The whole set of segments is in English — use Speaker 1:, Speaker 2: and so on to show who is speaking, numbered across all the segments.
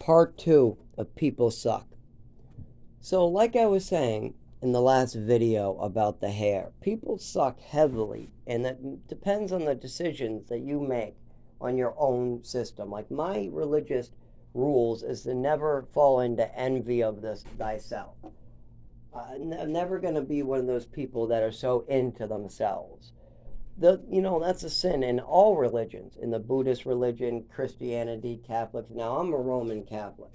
Speaker 1: Part 2 of People Suck. So, like I was saying in the last video about the hair, people suck heavily, and that depends on the decisions that you make on your own system. Like my religious rules is to never fall into envy of this thyself. I'm never going to be one of those people that are so into themselves. That's a sin in all religions, in the Buddhist religion, Christianity, Catholics. Now, I'm a Roman Catholic.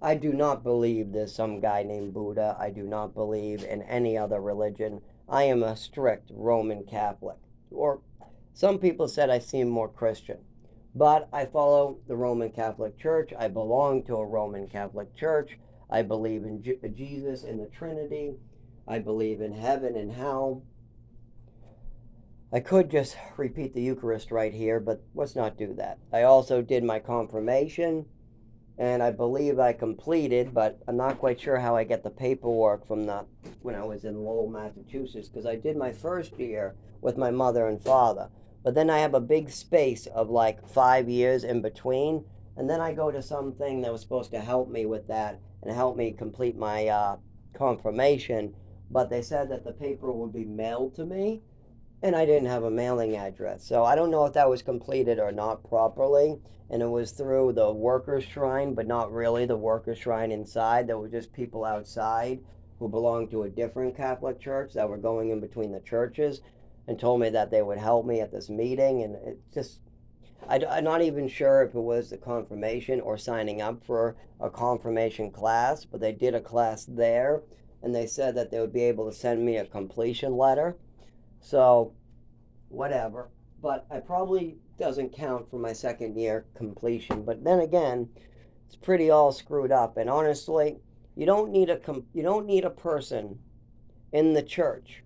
Speaker 1: I do not believe there's some guy named Buddha. I do not believe in any other religion. I am a strict Roman Catholic. Or some people said I seem more Christian. But I follow the Roman Catholic Church. I belong to a Roman Catholic Church. I believe in Jesus and the Trinity. I believe in heaven and hell. I could just repeat the Eucharist right here, but let's not do that. I also did my confirmation, and I believe I completed, but I'm not quite sure how I get the paperwork from when I was in Lowell, Massachusetts, because I did my first year with my mother and father. But then I have a big space of like 5 years in between, and then I go to something that was supposed to help me with that and help me complete my confirmation, but they said that the paper would be mailed to me, and I didn't have a mailing address. So I don't know if that was completed or not properly. And it was through the workers' shrine, but not really the workers' shrine inside. There were just people outside who belonged to a different Catholic church that were going in between the churches and told me that they would help me at this meeting. And it just, I'm not even sure if it was the confirmation or signing up for a confirmation class, but they did a class there. And they said that they would be able to send me a completion letter. So, whatever. But I probably doesn't count for my second year completion. But then again, it's pretty all screwed up. And honestly, you don't need a person in the church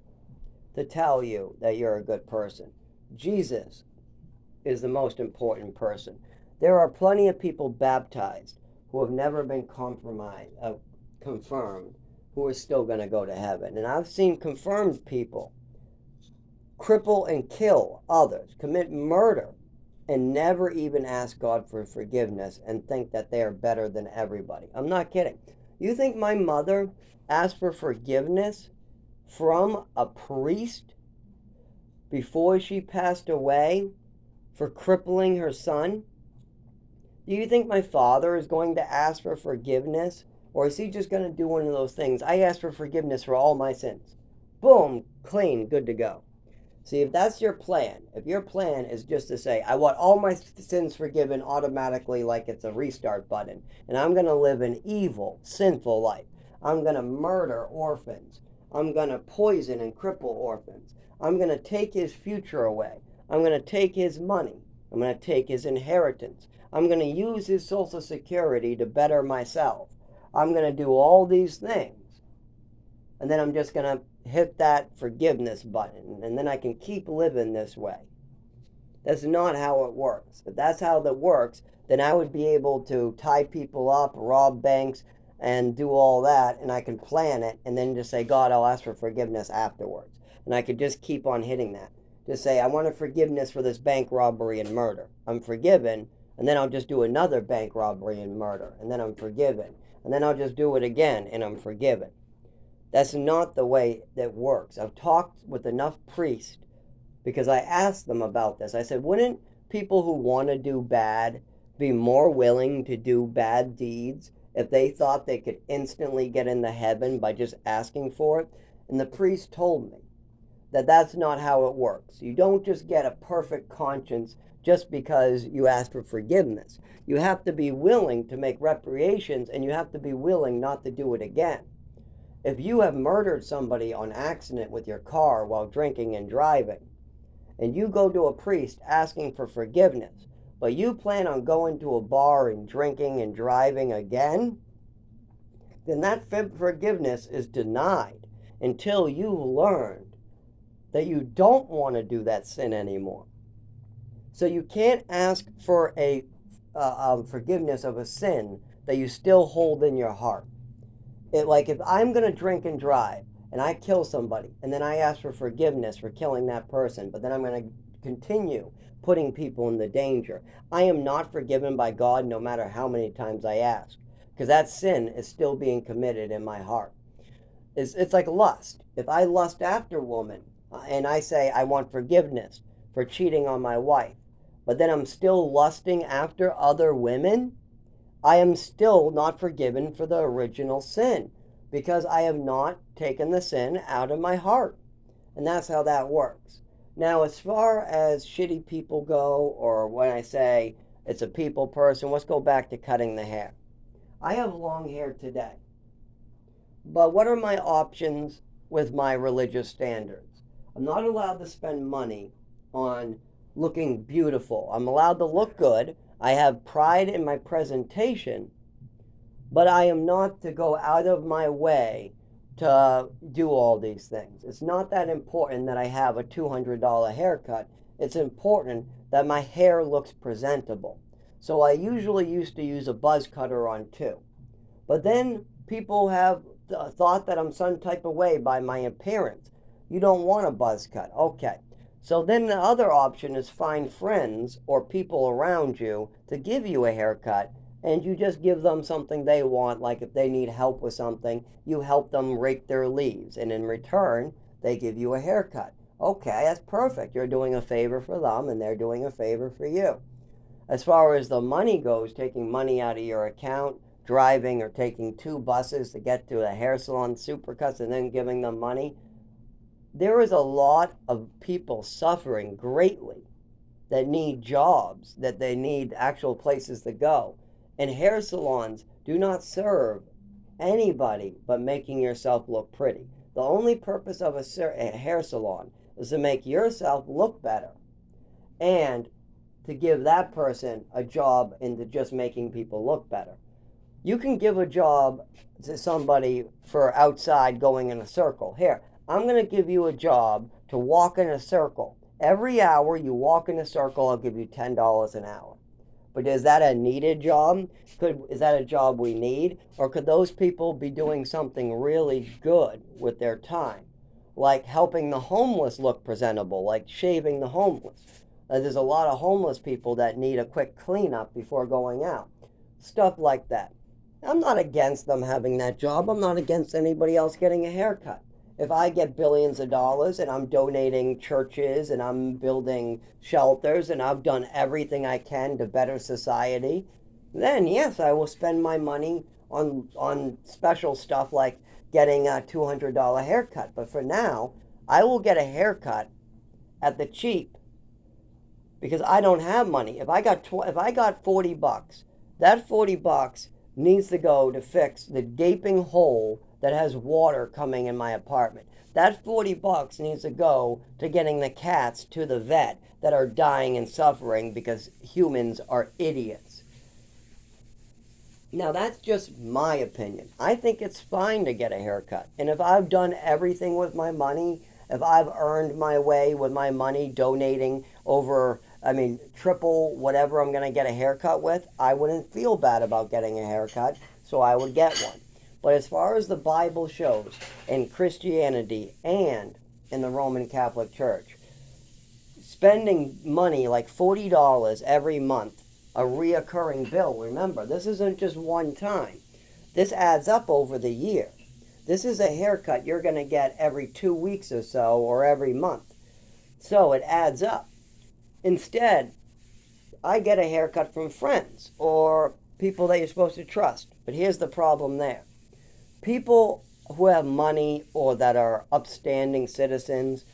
Speaker 1: to tell you that you're a good person. Jesus is the most important person. There are plenty of people baptized who have never been confirmed, who are still going to go to heaven. And I've seen confirmed people cripple and kill others, commit murder, and never even ask God for forgiveness and think that they are better than everybody. I'm not kidding. You think my mother asked for forgiveness from a priest before she passed away for crippling her son? Do you think my father is going to ask for forgiveness? Or is he just going to do one of those things? I ask for forgiveness for all my sins. Boom, clean, good to go. See, if that's your plan, if your plan is just to say, I want all my sins forgiven automatically like it's a restart button, and I'm going to live an evil, sinful life. I'm going to murder orphans. I'm going to poison and cripple orphans. I'm going to take his future away. I'm going to take his money. I'm going to take his inheritance. I'm going to use his Social Security to better myself. I'm going to do all these things. And then I'm just going to hit that forgiveness button, and then I can keep living this way. That's not how it works. If that's how that works, then I would be able to tie people up, rob banks, and do all that, and I can plan it, and then just say, God, I'll ask for forgiveness afterwards. And I could just keep on hitting that. Just say, I want a forgiveness for this bank robbery and murder. I'm forgiven, and then I'll just do another bank robbery and murder, and then I'm forgiven. And then I'll just do it again, and I'm forgiven. That's not the way that works. I've talked with enough priests because I asked them about this. I said, wouldn't people who want to do bad be more willing to do bad deeds if they thought they could instantly get into heaven by just asking for it? And the priest told me that that's not how it works. You don't just get a perfect conscience just because you ask for forgiveness. You have to be willing to make reparations, and you have to be willing not to do it again. If you have murdered somebody on accident with your car while drinking and driving, and you go to a priest asking for forgiveness, but you plan on going to a bar and drinking and driving again, then that forgiveness is denied until you learned that you don't want to do that sin anymore. So you can't ask for a forgiveness of a sin that you still hold in your heart. Like if I'm going to drink and drive and I kill somebody and then I ask for forgiveness for killing that person, but then I'm going to continue putting people in the danger. I am not forgiven by God no matter how many times I ask, because that sin is still being committed in my heart. It's like lust. If I lust after a woman and I say I want forgiveness for cheating on my wife, but then I'm still lusting after other women, I am still not forgiven for the original sin because I have not taken the sin out of my heart. And that's how that works. Now, as far as shitty people go, or when I say it's a people person, let's go back to cutting the hair. I have long hair today. But what are my options with my religious standards? I'm not allowed to spend money on looking beautiful. I'm allowed to look good. I have pride in my presentation, but I am not to go out of my way to do all these things. It's not that important that I have a $200 haircut. It's important that my hair looks presentable. So I usually used to use a buzz cutter on too. But then people have thought that I'm some type of way by my appearance. You don't want a buzz cut. Okay. So then the other option is find friends or people around you to give you a haircut, and you just give them something they want. Like if they need help with something, you help them rake their leaves, and in return, they give you a haircut. Okay, that's perfect. You're doing a favor for them, and they're doing a favor for you. As far as the money goes, taking money out of your account, driving or taking 2 buses to get to a hair salon, Supercuts, and then giving them money, there is a lot of people suffering greatly that need jobs, that they need actual places to go. And hair salons do not serve anybody but making yourself look pretty. The only purpose of a hair salon is to make yourself look better and to give that person a job into just making people look better. You can give a job to somebody for outside going in a circle. Here, I'm going to give you a job to walk in a circle. Every hour you walk in a circle, I'll give you $10 an hour. But is that a needed job? Is that a job we need? Or could those people be doing something really good with their time? Like helping the homeless look presentable, like shaving the homeless. There's a lot of homeless people that need a quick cleanup before going out. Stuff like that. I'm not against them having that job. I'm not against anybody else getting a haircut. If I get billions of dollars and I'm donating churches and I'm building shelters and I've done everything I can to better society, then yes, I will spend my money on special stuff like getting a $200 haircut. But for now, I will get a haircut at the cheap because I don't have money. If I got $40, that $40 needs to go to fix the gaping hole that has water coming in my apartment. That $40 needs to go to getting the cats to the vet that are dying and suffering because humans are idiots. Now that's just my opinion. I think it's fine to get a haircut. And if I've done everything with my money, if I've earned my way with my money donating triple whatever I'm going to get a haircut with, I wouldn't feel bad about getting a haircut, so I would get one. But as far as the Bible shows, in Christianity and in the Roman Catholic Church, spending money like $40 every month, a reoccurring bill, remember, this isn't just one time. This adds up over the year. This is a haircut you're going to get every 2 weeks or so, or every month. So it adds up. Instead, I get a haircut from friends or people that you're supposed to trust. But here's the problem there. People who have money or that are upstanding citizens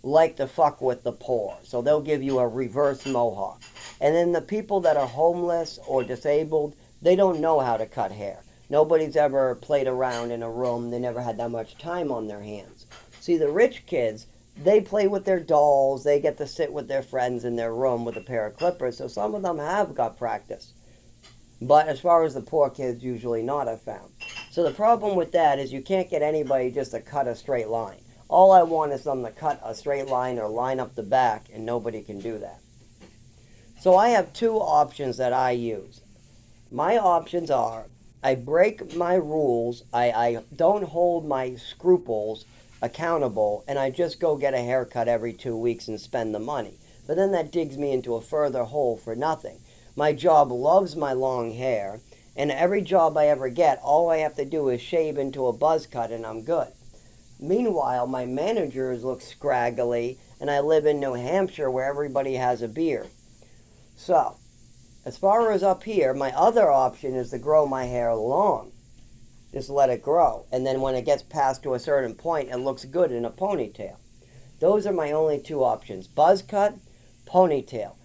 Speaker 1: like to fuck with the poor. So they'll give you a reverse mohawk. And then the people that are homeless or disabled, they don't know how to cut hair. Nobody's ever played around in a room. They never had that much time on their hands. See, the rich kids, they play with their dolls. They get to sit with their friends in their room with a pair of clippers. So some of them have got practice. But as far as the poor kids, usually not, I've found. So the problem with that is you can't get anybody just to cut a straight line. All I want is them to cut a straight line or line up the back, and nobody can do that. So I have 2 options that I use. My options are, I break my rules, I don't hold my scruples accountable, and I just go get a haircut every 2 weeks and spend the money. but then that digs me into a further hole for nothing. My job loves my long hair, and every job I ever get, all I have to do is shave into a buzz cut and I'm good. Meanwhile, my managers look scraggly, and I live in New Hampshire where everybody has a beard. So, as far as up here, my other option is to grow my hair long. Just let it grow. And then when it gets past to a certain point, it looks good in a ponytail. Those are my only two options. Buzz cut, ponytail.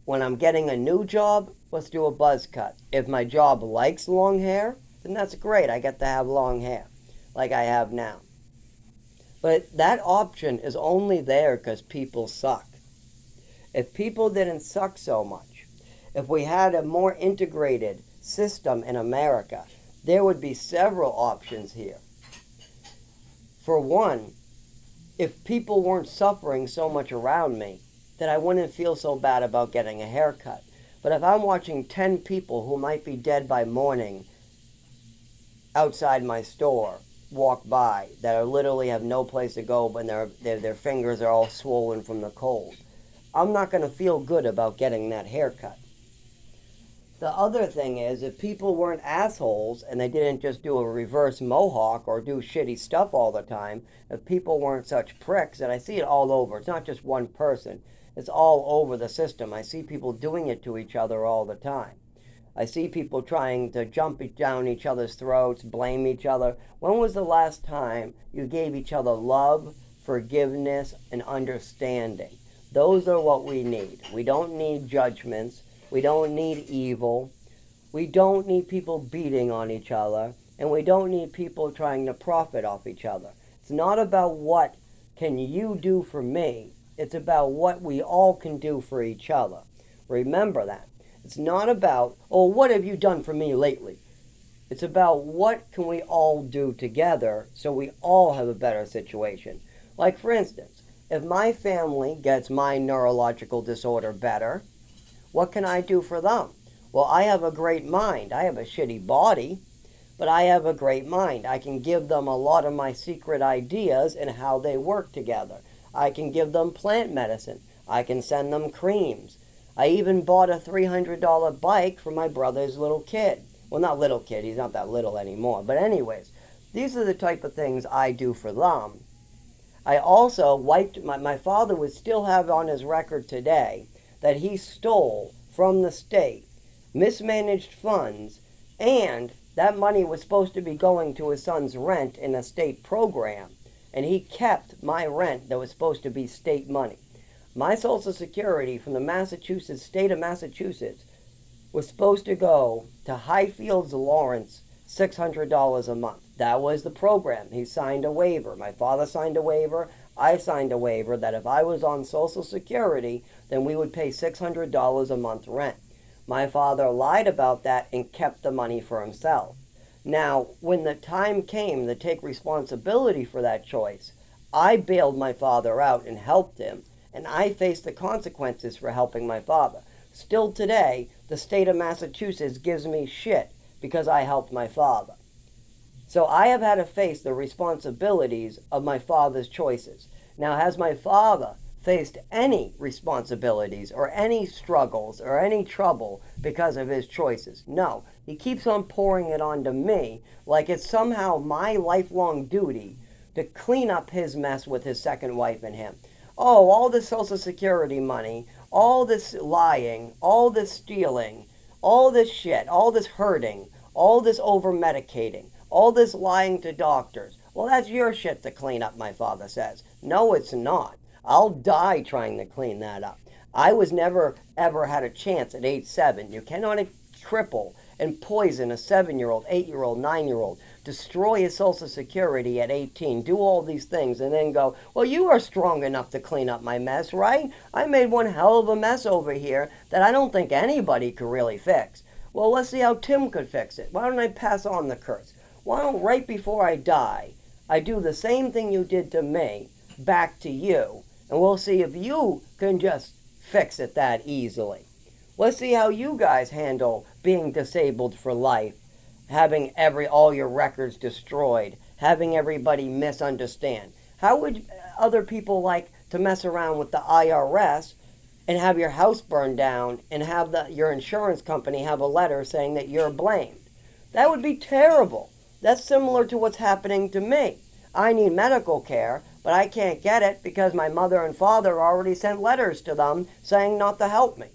Speaker 1: When I'm getting a new job, let's do a buzz cut. If my job likes long hair, then that's great. I get to have long hair like I have now. But that option is only there because people suck. If people didn't suck so much, if we had a more integrated system in America, there would be several options here. For one, if people weren't suffering so much around me, then I wouldn't feel so bad about getting a haircut. But if I'm watching 10 people who might be dead by morning outside my store walk by that are literally have no place to go, but their fingers are all swollen from the cold, I'm not going to feel good about getting that haircut. The other thing is, if people weren't assholes and they didn't just do a reverse mohawk or do shitty stuff all the time, if people weren't such pricks, and I see it all over, it's not just one person, it's all over the system. I see people doing it to each other all the time. I see people trying to jump down each other's throats, blame each other. When was the last time you gave each other love, forgiveness, and understanding? Those are what we need. We don't need judgments. We don't need evil. We don't need people beating on each other. And we don't need people trying to profit off each other. It's not about what can you do for me. It's about what we all can do for each other. Remember that. It's not about, oh, what have you done for me lately? It's about what can we all do together so we all have a better situation. Like, for instance, if my family gets my neurological disorder better, what can I do for them? Well, I have a great mind. I have a shitty body, but I have a great mind. I can give them a lot of my secret ideas and how they work together. I can give them plant medicine. I can send them creams. I even bought a $300 bike for my brother's little kid. Well, not little kid. He's not that little anymore. But anyways, these are the type of things I do for them. I also wiped, my father would still have on his record today that he stole from the state, mismanaged funds, and that money was supposed to be going to his son's rent in a state program. And he kept my rent that was supposed to be state money. My Social Security from the state of Massachusetts was supposed to go to Highfields Lawrence, $600 a month. That was the program. He signed a waiver. My father signed a waiver. I signed a waiver that if I was on Social Security, then we would pay $600 a month rent. My father lied about that and kept the money for himself. Now, when the time came to take responsibility for that choice, I bailed my father out and helped him, and I faced the consequences for helping my father. Still today, the state of Massachusetts gives me shit because I helped my father. So I have had to face the responsibilities of my father's choices. Now, has my father faced any responsibilities or any struggles or any trouble because of his choices? No. He keeps on pouring it onto me like it's somehow my lifelong duty to clean up his mess with his second wife and him. Oh, all this Social Security money, all this lying, all this stealing, all this shit, all this hurting, all this over-medicating, all this lying to doctors. Well, that's your shit to clean up, my father says. No, it's not. I'll die trying to clean that up. I was never, ever had a chance at age 7. You cannot cripple and poison a 7-year-old, 8-year-old, 9-year-old, destroy his Social Security at 18, do all these things, and then go, well, you are strong enough to clean up my mess, right? I made one hell of a mess over here that I don't think anybody could really fix. Well, let's see how Tim could fix it. Why don't I pass on the curse? Why don't, right before I die, I do the same thing you did to me back to you, and we'll see if you can just fix it that easily. Let's see how you guys handle being disabled for life, having all your records destroyed, having everybody misunderstand. How would other people like to mess around with the IRS and have your house burned down and have your insurance company have a letter saying that you're blamed. That would be terrible. That's similar to what's happening to me. I need medical care, but I can't get it because my mother and father already sent letters to them saying not to help me.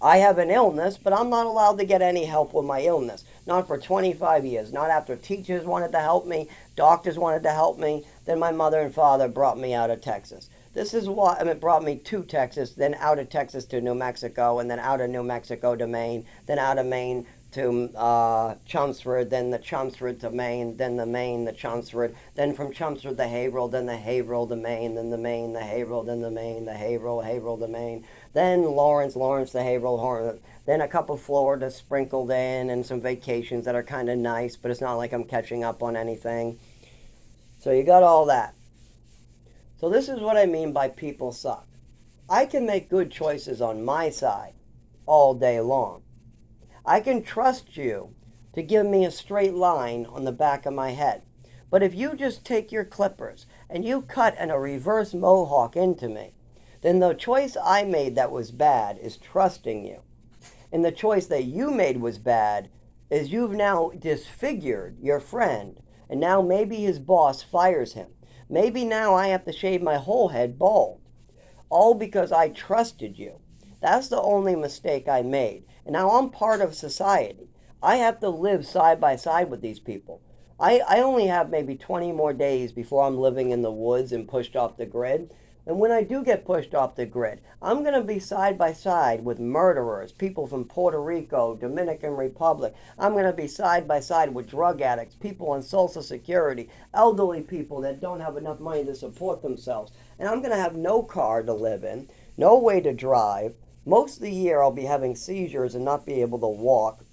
Speaker 1: I have an illness, but I'm not allowed to get any help with my illness. Not for 25 years. Not after teachers wanted to help me, doctors wanted to help me. Then my mother and father brought me out of Texas. This is why, it brought me to Texas, then out of Texas to New Mexico, and then out of New Mexico to Maine, then out of Maine to Chelmsford, then the Chelmsford to Maine, then the Maine, the Chelmsford, then from Chelmsford to Haverhill, then the Haverhill to Maine, then the Maine, the Haverhill, then the Maine, the Haverhill, Haverhill to Maine, then Lawrence to Haverhill, then a couple Florida sprinkled in, and some vacations that are kind of nice, but it's not like I'm catching up on anything. So you got all that. So this is what I mean by people suck. I can make good choices on my side all day long. I can trust you to give me a straight line on the back of my head. But if you just take your clippers and you cut in a reverse mohawk into me, then the choice I made that was bad is trusting you. And the choice that you made was bad is you've now disfigured your friend, and now maybe his boss fires him. Maybe now I have to shave my whole head bald. All because I trusted you. That's the only mistake I made. And now I'm part of society. I have to live side by side with these people. I only have maybe 20 more days before I'm living in the woods and pushed off the grid. And when I do get pushed off the grid, I'm going to be side by side with murderers, people from Puerto Rico, Dominican Republic. I'm going to be side by side with drug addicts, people on Social Security, elderly people that don't have enough money to support themselves. And I'm going to have no car to live in, no way to drive. Most of the year I'll be having seizures and not be able to walk.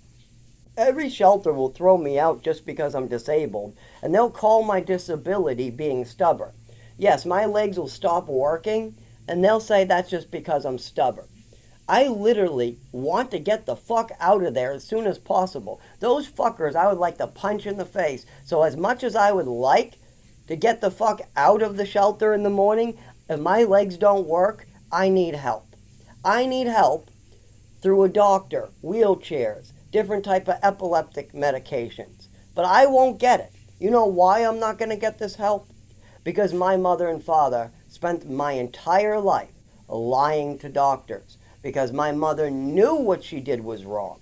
Speaker 1: Every shelter will throw me out just because I'm disabled, and they'll call my disability being stubborn. Yes, my legs will stop working, and they'll say that's just because I'm stubborn. I literally want to get the fuck out of there as soon as possible. Those fuckers I would like to punch in the face. So as much as I would like to get the fuck out of the shelter in the morning, if my legs don't work, I need help. I need help through a doctor, wheelchairs, different type of epileptic medications. But I won't get it. You know why I'm not going to get this help? Because my mother and father spent my entire life lying to doctors. Because my mother knew what she did was wrong.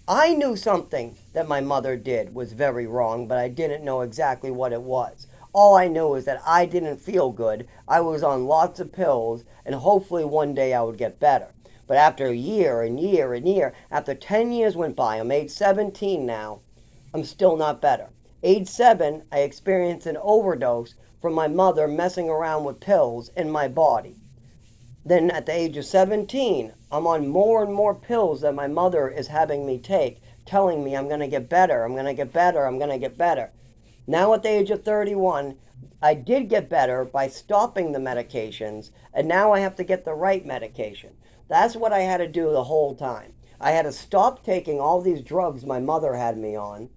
Speaker 1: I knew something that my mother did was very wrong, but I didn't know exactly what it was. All I knew is that I didn't feel good. I was on lots of pills, and hopefully one day I would get better. But after a year and year and year, after 10 years went by, I'm age 17 now, I'm still not better. Age 7, I experienced an overdose from my mother messing around with pills in my body. Then at the age of 17, I'm on more and more pills that my mother is having me take, telling me I'm going to get better, I'm going to get better, I'm going to get better. Now at the age of 31, I did get better by stopping the medications, and now I have to get the right medication. That's what I had to do the whole time. I had to stop taking all these drugs my mother had me on.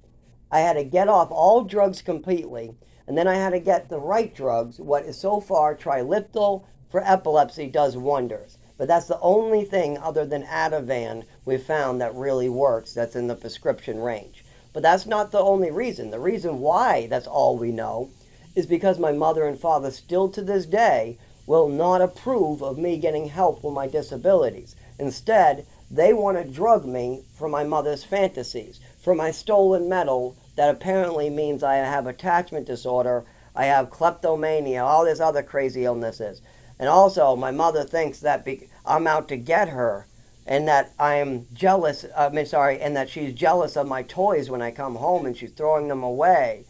Speaker 1: I had to get off all drugs completely, and then I had to get the right drugs. What is so far Trileptal for epilepsy does wonders. But that's the only thing other than Ativan we've found that really works that's in the prescription range. But that's not the only reason. The reason why that's all we know is because my mother and father still to this day will not approve of me getting help with my disabilities. Instead, they want to drug me for my mother's fantasies, for my stolen metal that apparently means I have attachment disorder, I have kleptomania, all these other crazy illnesses. And also, my mother thinks that I'm out to get her, and that I'm jealous, and that she's jealous of my toys when I come home and she's throwing them away.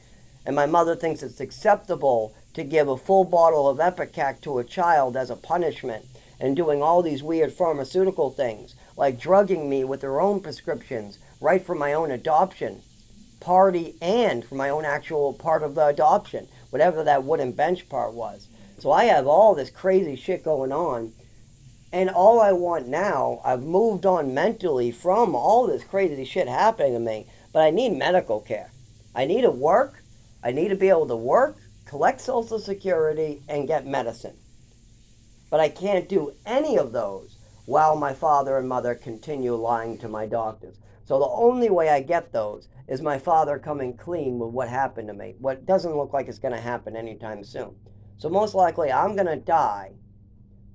Speaker 1: And my mother thinks it's acceptable to give a full bottle of Ipecac to a child as a punishment, and doing all these weird pharmaceutical things, like drugging me with their own prescriptions, right from my own adoption party and from my own actual part of the adoption, whatever that wooden bench part was. So I have all this crazy shit going on, and all I want now, I've moved on mentally from all this crazy shit happening to me, but I need medical care. I need to work, I need to be able to work, collect Social Security, and get medicine. But I can't do any of those while my father and mother continue lying to my doctors. So the only way I get those is my father coming clean with what happened to me. What doesn't look like it's going to happen anytime soon. So most likely I'm going to die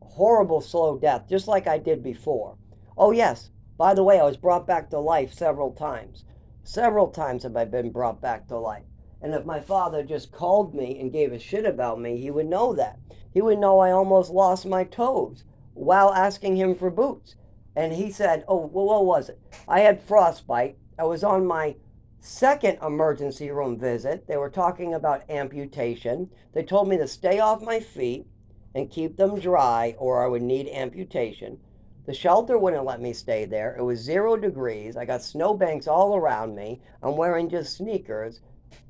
Speaker 1: a horrible slow death, just like I did before. Oh yes, by the way, I was brought back to life several times. Several times have I been brought back to life. And if my father just called me and gave a shit about me, he would know that. He would know I almost lost my toes while asking him for boots. And he said, oh, well, what was it? I had frostbite. I was on my second emergency room visit. They were talking about amputation. They told me to stay off my feet and keep them dry or I would need amputation. The shelter wouldn't let me stay there. It was 0 degrees. I got snowbanks all around me. I'm wearing just sneakers.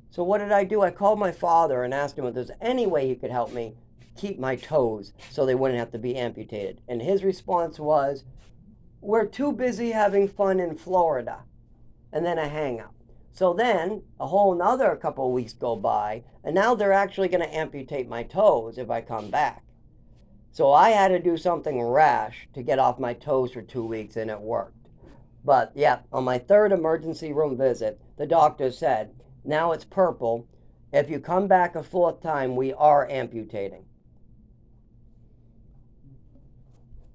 Speaker 1: So what did I do? I called my father and asked him if there's any way he could help me keep my toes so they wouldn't have to be amputated. And his response was, we're too busy having fun in Florida. And then a hang up. So then a whole another couple of weeks go by, and now they're actually going to amputate my toes if I come back. So I had to do something rash to get off my toes for 2 weeks, and it worked. But yeah, on my third emergency room visit, the doctor said, now it's purple. If you come back a fourth time, we are amputating.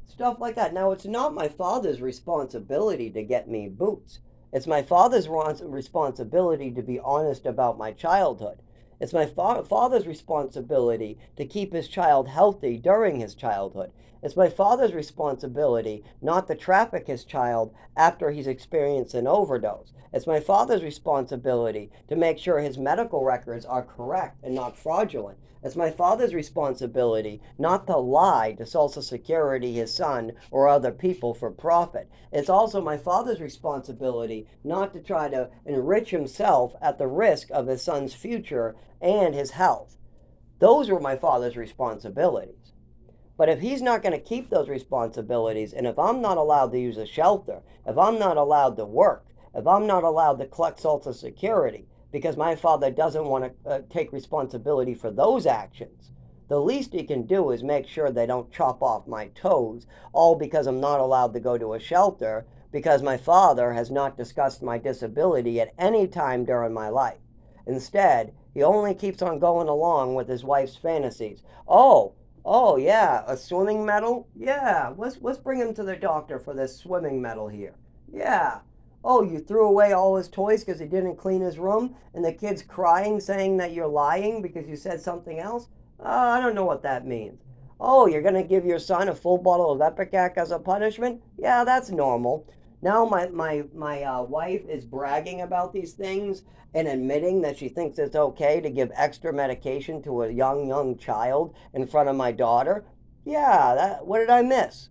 Speaker 1: Stuff like that. Now, it's not my father's responsibility to get me boots. It's my father's responsibility to be honest about my childhood. It's my father's responsibility to keep his child healthy during his childhood. It's my father's responsibility not to traffic his child after he's experienced an overdose. It's my father's responsibility to make sure his medical records are correct and not fraudulent. It's my father's responsibility not to lie to Social Security, his son, or other people for profit. It's also my father's responsibility not to try to enrich himself at the risk of his son's future and his health. Those were my father's responsibilities. But if he's not going to keep those responsibilities, and if I'm not allowed to use a shelter, if I'm not allowed to work, if I'm not allowed to collect Social Security, because my father doesn't want to take responsibility for those actions, the least he can do is make sure they don't chop off my toes, all because I'm not allowed to go to a shelter, because my father has not discussed my disability at any time during my life. Instead, he only keeps on going along with his wife's fantasies. Oh yeah, a swimming medal? Yeah, let's bring him to the doctor for this swimming medal here. Yeah. Oh, you threw away all his toys because he didn't clean his room, and the kid's crying saying that you're lying because you said something else? I don't know what that means. Oh, you're going to give your son a full bottle of Epicac as a punishment? Yeah, that's normal. Now my wife is bragging about these things and admitting that she thinks it's okay to give extra medication to a young child in front of my daughter. Yeah, what did I miss?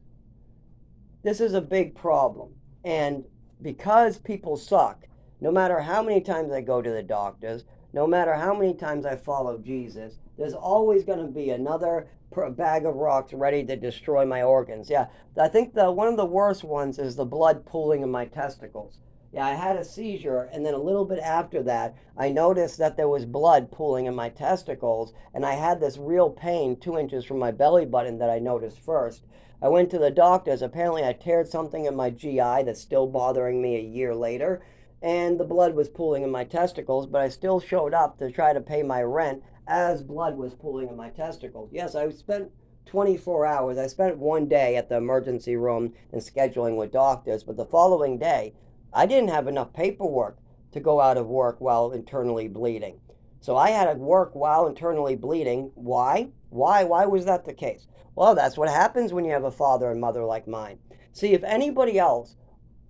Speaker 1: This is a big problem. And because people suck, no matter how many times I go to the doctors, no matter how many times I follow Jesus, there's always going to be another bag of rocks ready to destroy my organs. Yeah, I think one of the worst ones is the blood pooling in my testicles. Yeah, I had a seizure, and then a little bit after that, I noticed that there was blood pooling in my testicles, and I had this real pain 2 inches from my belly button that I noticed first. I went to the doctors. Apparently, I teared something in my GI that's still bothering me a year later, and the blood was pooling in my testicles, but I still showed up to try to pay my rent as blood was pooling in my testicles. Yes, I spent 24 hours. I spent 1 day at the emergency room and scheduling with doctors, but the following day, I didn't have enough paperwork to go out of work while internally bleeding. So I had to work while internally bleeding. Why? Why was that the case? Well, that's what happens when you have a father and mother like mine. See, if anybody else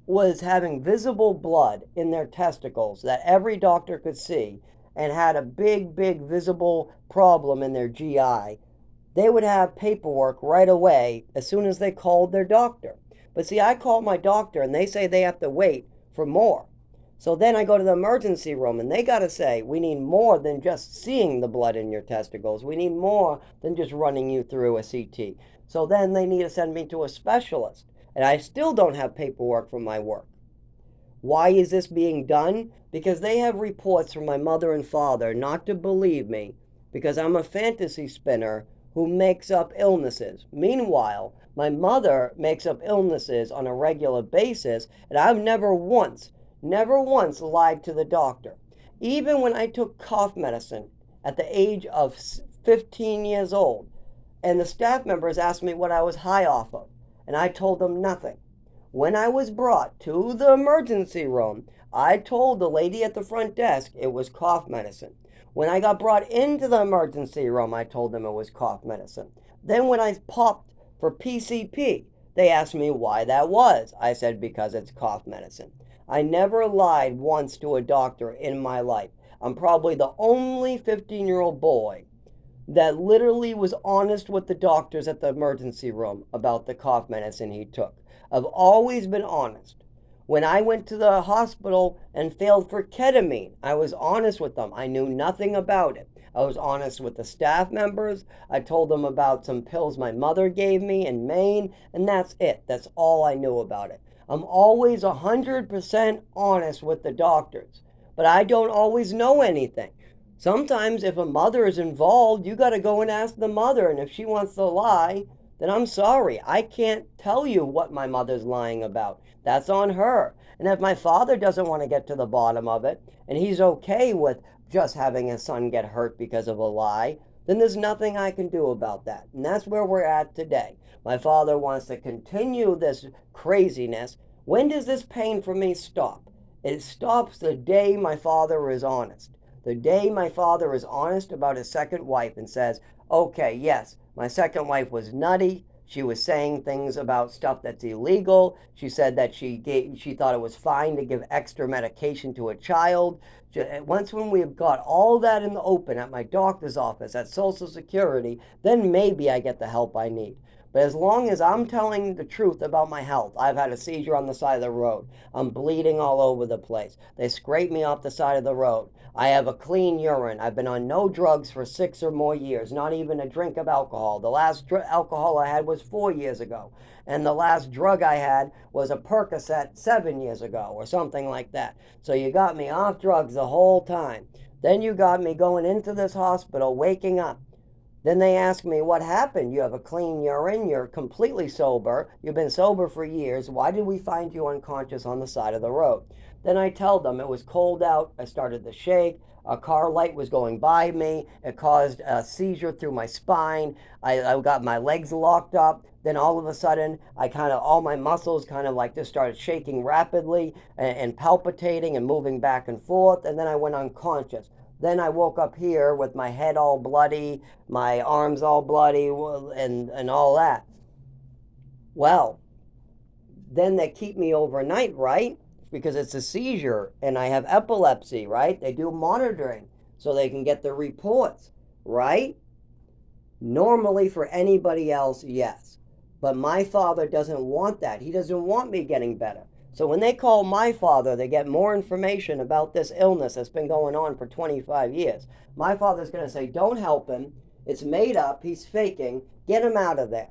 Speaker 1: was having visible blood in their testicles that every doctor could see and had a big visible problem in their GI, they would have paperwork right away as soon as they called their doctor. But see, I called my doctor and they say they have to wait for more. So then I go to the emergency room and they got to say, we need more than just seeing the blood in your testicles. We need more than just running you through a CT. So then they need to send me to a specialist. And I still don't have paperwork from my work. Why is this being done? Because they have reports from my mother and father not to believe me because I'm a fantasy spinner who makes up illnesses. Meanwhile, my mother makes up illnesses on a regular basis, and I've never once lied to the doctor. Even when I took cough medicine at the age of 15 years old, and the staff members asked me what I was high off of, and I told them nothing. When I was brought to the emergency room, I told the lady at the front desk it was cough medicine. When I got brought into the emergency room, I told them it was cough medicine. Then when I popped for PCP, they asked me why that was. I said because it's cough medicine. I never lied once to a doctor in my life. I'm probably the only 15-year-old boy that literally was honest with the doctors at the emergency room about the cough medicine he took. I've always been honest. When I went to the hospital and failed for ketamine, I was honest with them. I knew nothing about it. I was honest with the staff members. I told them about some pills my mother gave me in Maine, and that's it. That's all I knew about it. I'm always 100% honest with the doctors, but I don't always know anything. Sometimes if a mother is involved, you got to go and ask the mother, and if she wants to lie, then I'm sorry. I can't tell you what my mother's lying about. That's on her. And if my father doesn't want to get to the bottom of it, and he's okay with just having his son get hurt because of a lie, then there's nothing I can do about that. And that's where we're at today. My father wants to continue this craziness. When does this pain for me stop? It stops the day my father is honest. The day my father is honest about his second wife and says, okay, yes, my second wife was nutty. She was saying things about stuff that's illegal. She said that she thought it was fine to give extra medication to a child. Once when we've got all that in the open at my doctor's office, at Social Security, then maybe I get the help I need. But as long as I'm telling the truth about my health, I've had a seizure on the side of the road. I'm bleeding all over the place. They scrape me off the side of the road. I have a clean urine. I've been on no drugs for 6 or more years, not even a drink of alcohol. The last alcohol I had was 4 years ago. And the last drug I had was a Percocet 7 years ago or something like that. So you got me off drugs the whole time. Then you got me going into this hospital, waking up. Then they ask me, what happened? You have a clean urine. You're completely sober. You've been sober for years. Why did we find you unconscious on the side of the road? Then I tell them it was cold out. I started to shake. A car light was going by me. It caused a seizure through my spine. I got my legs locked up. Then all of a sudden, all my muscles kind of like just started shaking rapidly and palpitating and moving back and forth. And then I went unconscious. Then I woke up here with my head all bloody, my arms all bloody, and all that. Well, then they keep me overnight, right? Because it's a seizure and I have epilepsy, right? They do monitoring so they can get the reports, right? Normally for anybody else, yes. But my father doesn't want that. He doesn't want me getting better. So when they call my father, they get more information about this illness that's been going on for 25 years. My father's going to say, don't help him. It's made up. He's faking. Get him out of there.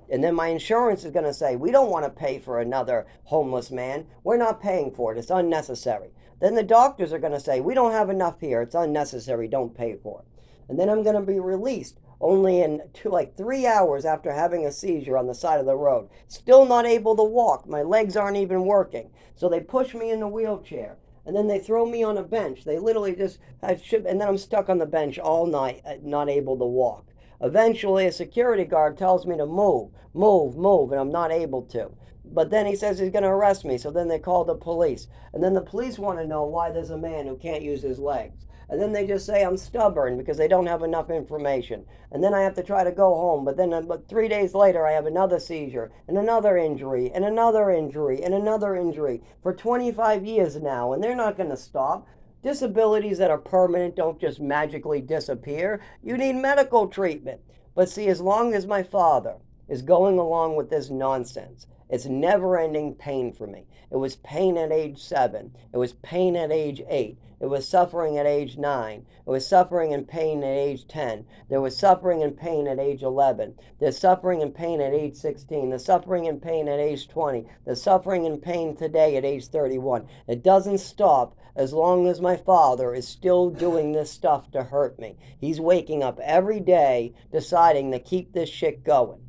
Speaker 1: And then my insurance is going to say, we don't want to pay for another homeless man. We're not paying for it. It's unnecessary. Then the doctors are going to say, we don't have enough here. It's unnecessary. Don't pay for it. And then I'm going to be released only in 3 hours after having a seizure on the side of the road. Still not able to walk. My legs aren't even working. So they push me in the wheelchair. And then they throw me on a bench. They literally and then I'm stuck on the bench all night, not able to walk. Eventually, a security guard tells me to move, and I'm not able to. But then he says he's going to arrest me, so then they call the police. And then the police want to know why there's a man who can't use his legs. And then they just say I'm stubborn because they don't have enough information. And then I have to try to go home. But then 3 days later, I have another seizure and another injury and another injury and another injury for 25 years now. And they're not going to stop. Disabilities that are permanent don't just magically disappear. You need medical treatment. But see, as long as my father is going along with this nonsense, it's never-ending pain for me. It was pain at age 7. It was pain at age 8. It was suffering at age 9. It was suffering and pain at age 10. There was suffering and pain at age 11. There's suffering and pain at age 16. There's suffering and pain at age 20. There's suffering and pain today at age 31. It doesn't stop as long as my father is still doing this stuff to hurt me. He's waking up every day deciding to keep this shit going.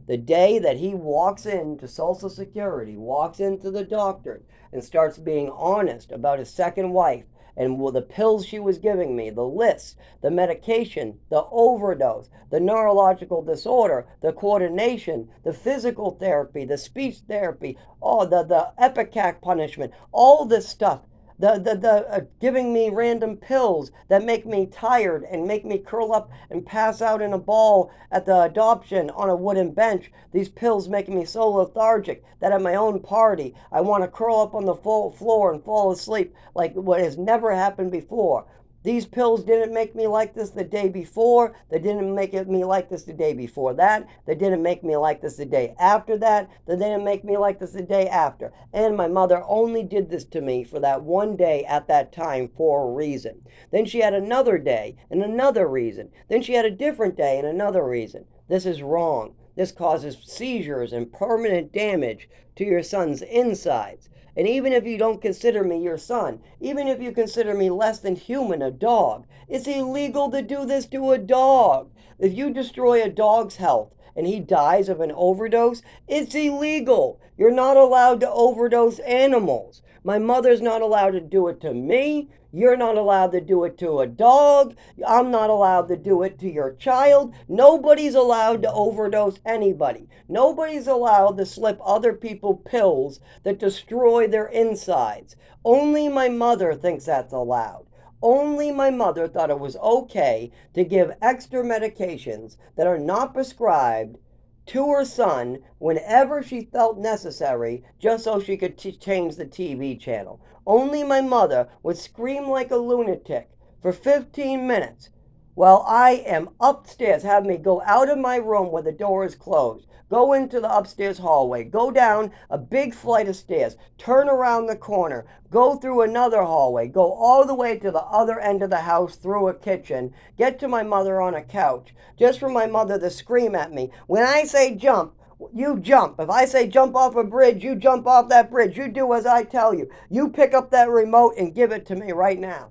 Speaker 1: The day that he walks into Social Security, walks into the doctor, and starts being honest about his second wife and the pills she was giving me, the list, the medication, the overdose, the neurological disorder, the coordination, the physical therapy, the speech therapy, the EpiCac punishment, all this stuff. The giving me random pills that make me tired and make me curl up and pass out in a ball at the adoption on a wooden bench. These pills making me so lethargic that at my own party I want to curl up on the floor and fall asleep like what has never happened before. These pills didn't make me like this the day before. They didn't make me like this the day before that. They didn't make me like this the day after that. They didn't make me like this the day after. And my mother only did this to me for that one day at that time for a reason. Then she had another day and another reason. Then she had a different day and another reason. This is wrong. This causes seizures and permanent damage to your son's insides. And even if you don't consider me your son, even if you consider me less than human, a dog, it's illegal to do this to a dog. If you destroy a dog's health and he dies of an overdose, it's illegal. You're not allowed to overdose animals. My mother's not allowed to do it to me. You're not allowed to do it to a dog. I'm not allowed to do it to your child. Nobody's allowed to overdose anybody. Nobody's allowed to slip other people pills that destroy their insides. Only my mother thinks that's allowed. Only my mother thought it was okay to give extra medications that are not prescribed to her son whenever she felt necessary, just so she could change the TV channel. Only my mother would scream like a lunatic for 15 minutes while I am upstairs, have me go out of my room where the door is closed, go into the upstairs hallway, go down a big flight of stairs, turn around the corner, go through another hallway, go all the way to the other end of the house through a kitchen, get to my mother on a couch, just for my mother to scream at me, when I say jump, you jump. If I say jump off a bridge, you jump off that bridge. You do as I tell you. You pick up that remote and give it to me right now.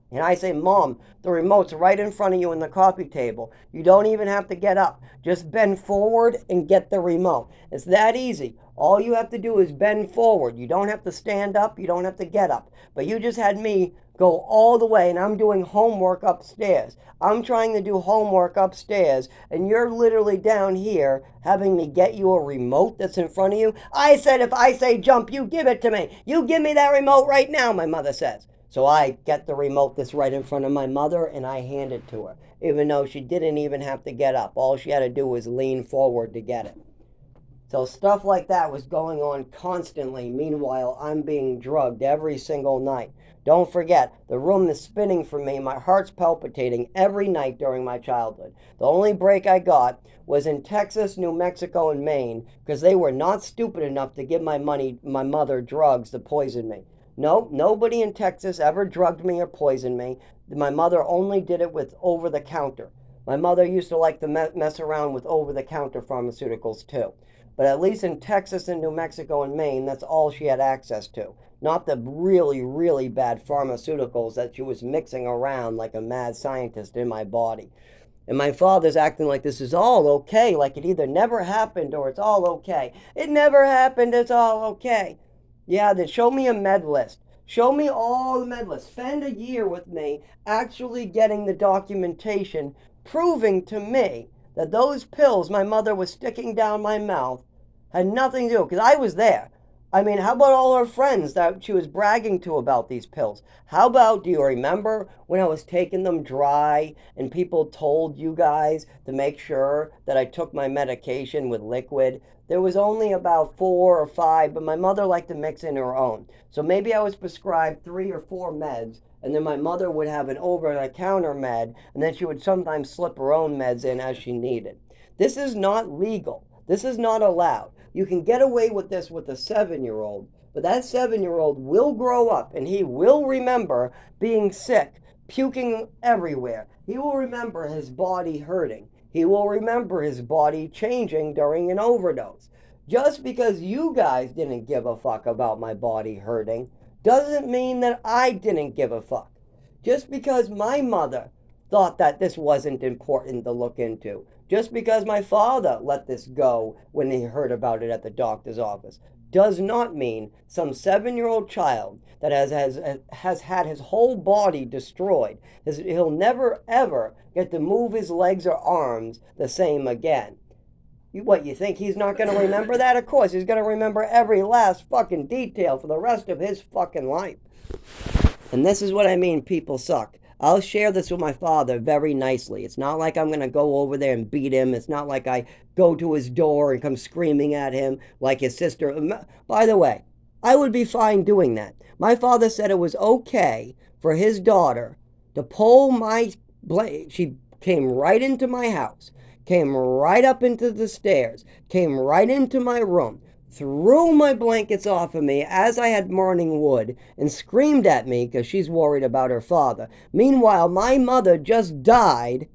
Speaker 1: And I say, Mom, the remote's right in front of you on the coffee table. You don't even have to get up. Just bend forward and get the remote. It's that easy. All you have to do is bend forward. You don't have to stand up. You don't have to get up. But you just had me go all the way, and I'm doing homework upstairs. I'm trying to do homework upstairs, and you're literally down here having me get you a remote that's in front of you. I said if I say jump, you give it to me. You give me that remote right now, my mother says. So I get the remote that's right in front of my mother, and I hand it to her, even though she didn't even have to get up. All she had to do was lean forward to get it. So stuff like that was going on constantly. Meanwhile, I'm being drugged every single night. Don't forget, the room is spinning for me. My heart's palpitating every night during my childhood. The only break I got was in Texas, New Mexico, and Maine, because they were not stupid enough to give my mother drugs to poison me. No, nobody in Texas ever drugged me or poisoned me. My mother only did it with over-the-counter. My mother used to like to mess around with over-the-counter pharmaceuticals too. But at least in Texas and New Mexico and Maine, that's all she had access to. Not the really, really bad pharmaceuticals that she was mixing around like a mad scientist in my body. And my father's acting like this is all okay, like it either never happened or it's all okay. It never happened, it's all okay. Yeah, then show me a med list. Show me all the med lists. Spend a year with me actually getting the documentation proving to me that those pills my mother was sticking down my mouth had nothing to do, because I was there. I mean, how about all her friends that she was bragging to about these pills? How about, do you remember when I was taking them dry and people told you guys to make sure that I took my medication with liquid? There was only about 4 or 5, but my mother liked to mix in her own. So maybe I was prescribed 3 or 4 meds, and then my mother would have an over-the-counter med, and then she would sometimes slip her own meds in as she needed. This is not legal. This is not allowed. You can get away with this with a 7-year-old, but that 7-year-old will grow up and he will remember being sick, puking everywhere. He will remember his body hurting. He will remember his body changing during an overdose. Just because you guys didn't give a fuck about my body hurting doesn't mean that I didn't give a fuck. Just because my mother thought that this wasn't important to look into, just because my father let this go when he heard about it at the doctor's office, does not mean some 7-year-old child that has had his whole body destroyed, he'll never ever get to move his legs or arms the same again. You think he's not going to remember that? Of course, he's going to remember every last fucking detail for the rest of his fucking life. And this is what I mean, people suck. I'll share this with my father very nicely. It's not like I'm going to go over there and beat him. It's not like I go to his door and come screaming at him like his sister. By the way, I would be fine doing that. My father said it was okay for his daughter to pull my blade. She came right into my house, came right up into the stairs, came right into my room, threw my blankets off of me as I had morning wood, and screamed at me because she's worried about her father. Meanwhile, my mother just died,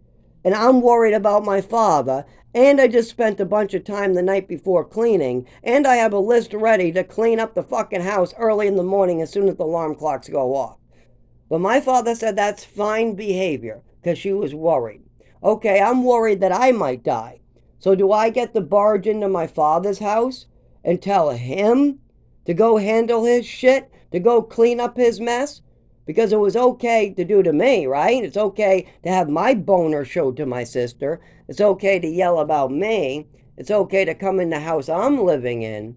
Speaker 1: and I'm worried about my father, and I just spent a bunch of time the night before cleaning, and I have a list ready to clean up the fucking house early in the morning as soon as the alarm clocks go off. But my father said that's fine behavior because she was worried. Okay, I'm worried that I might die. So do I get to barge into my father's house and tell him to go handle his shit, to go clean up his mess? Because it was okay to do to me, right? It's okay to have my boner showed to my sister. It's okay to yell about me. It's okay to come in the house I'm living in.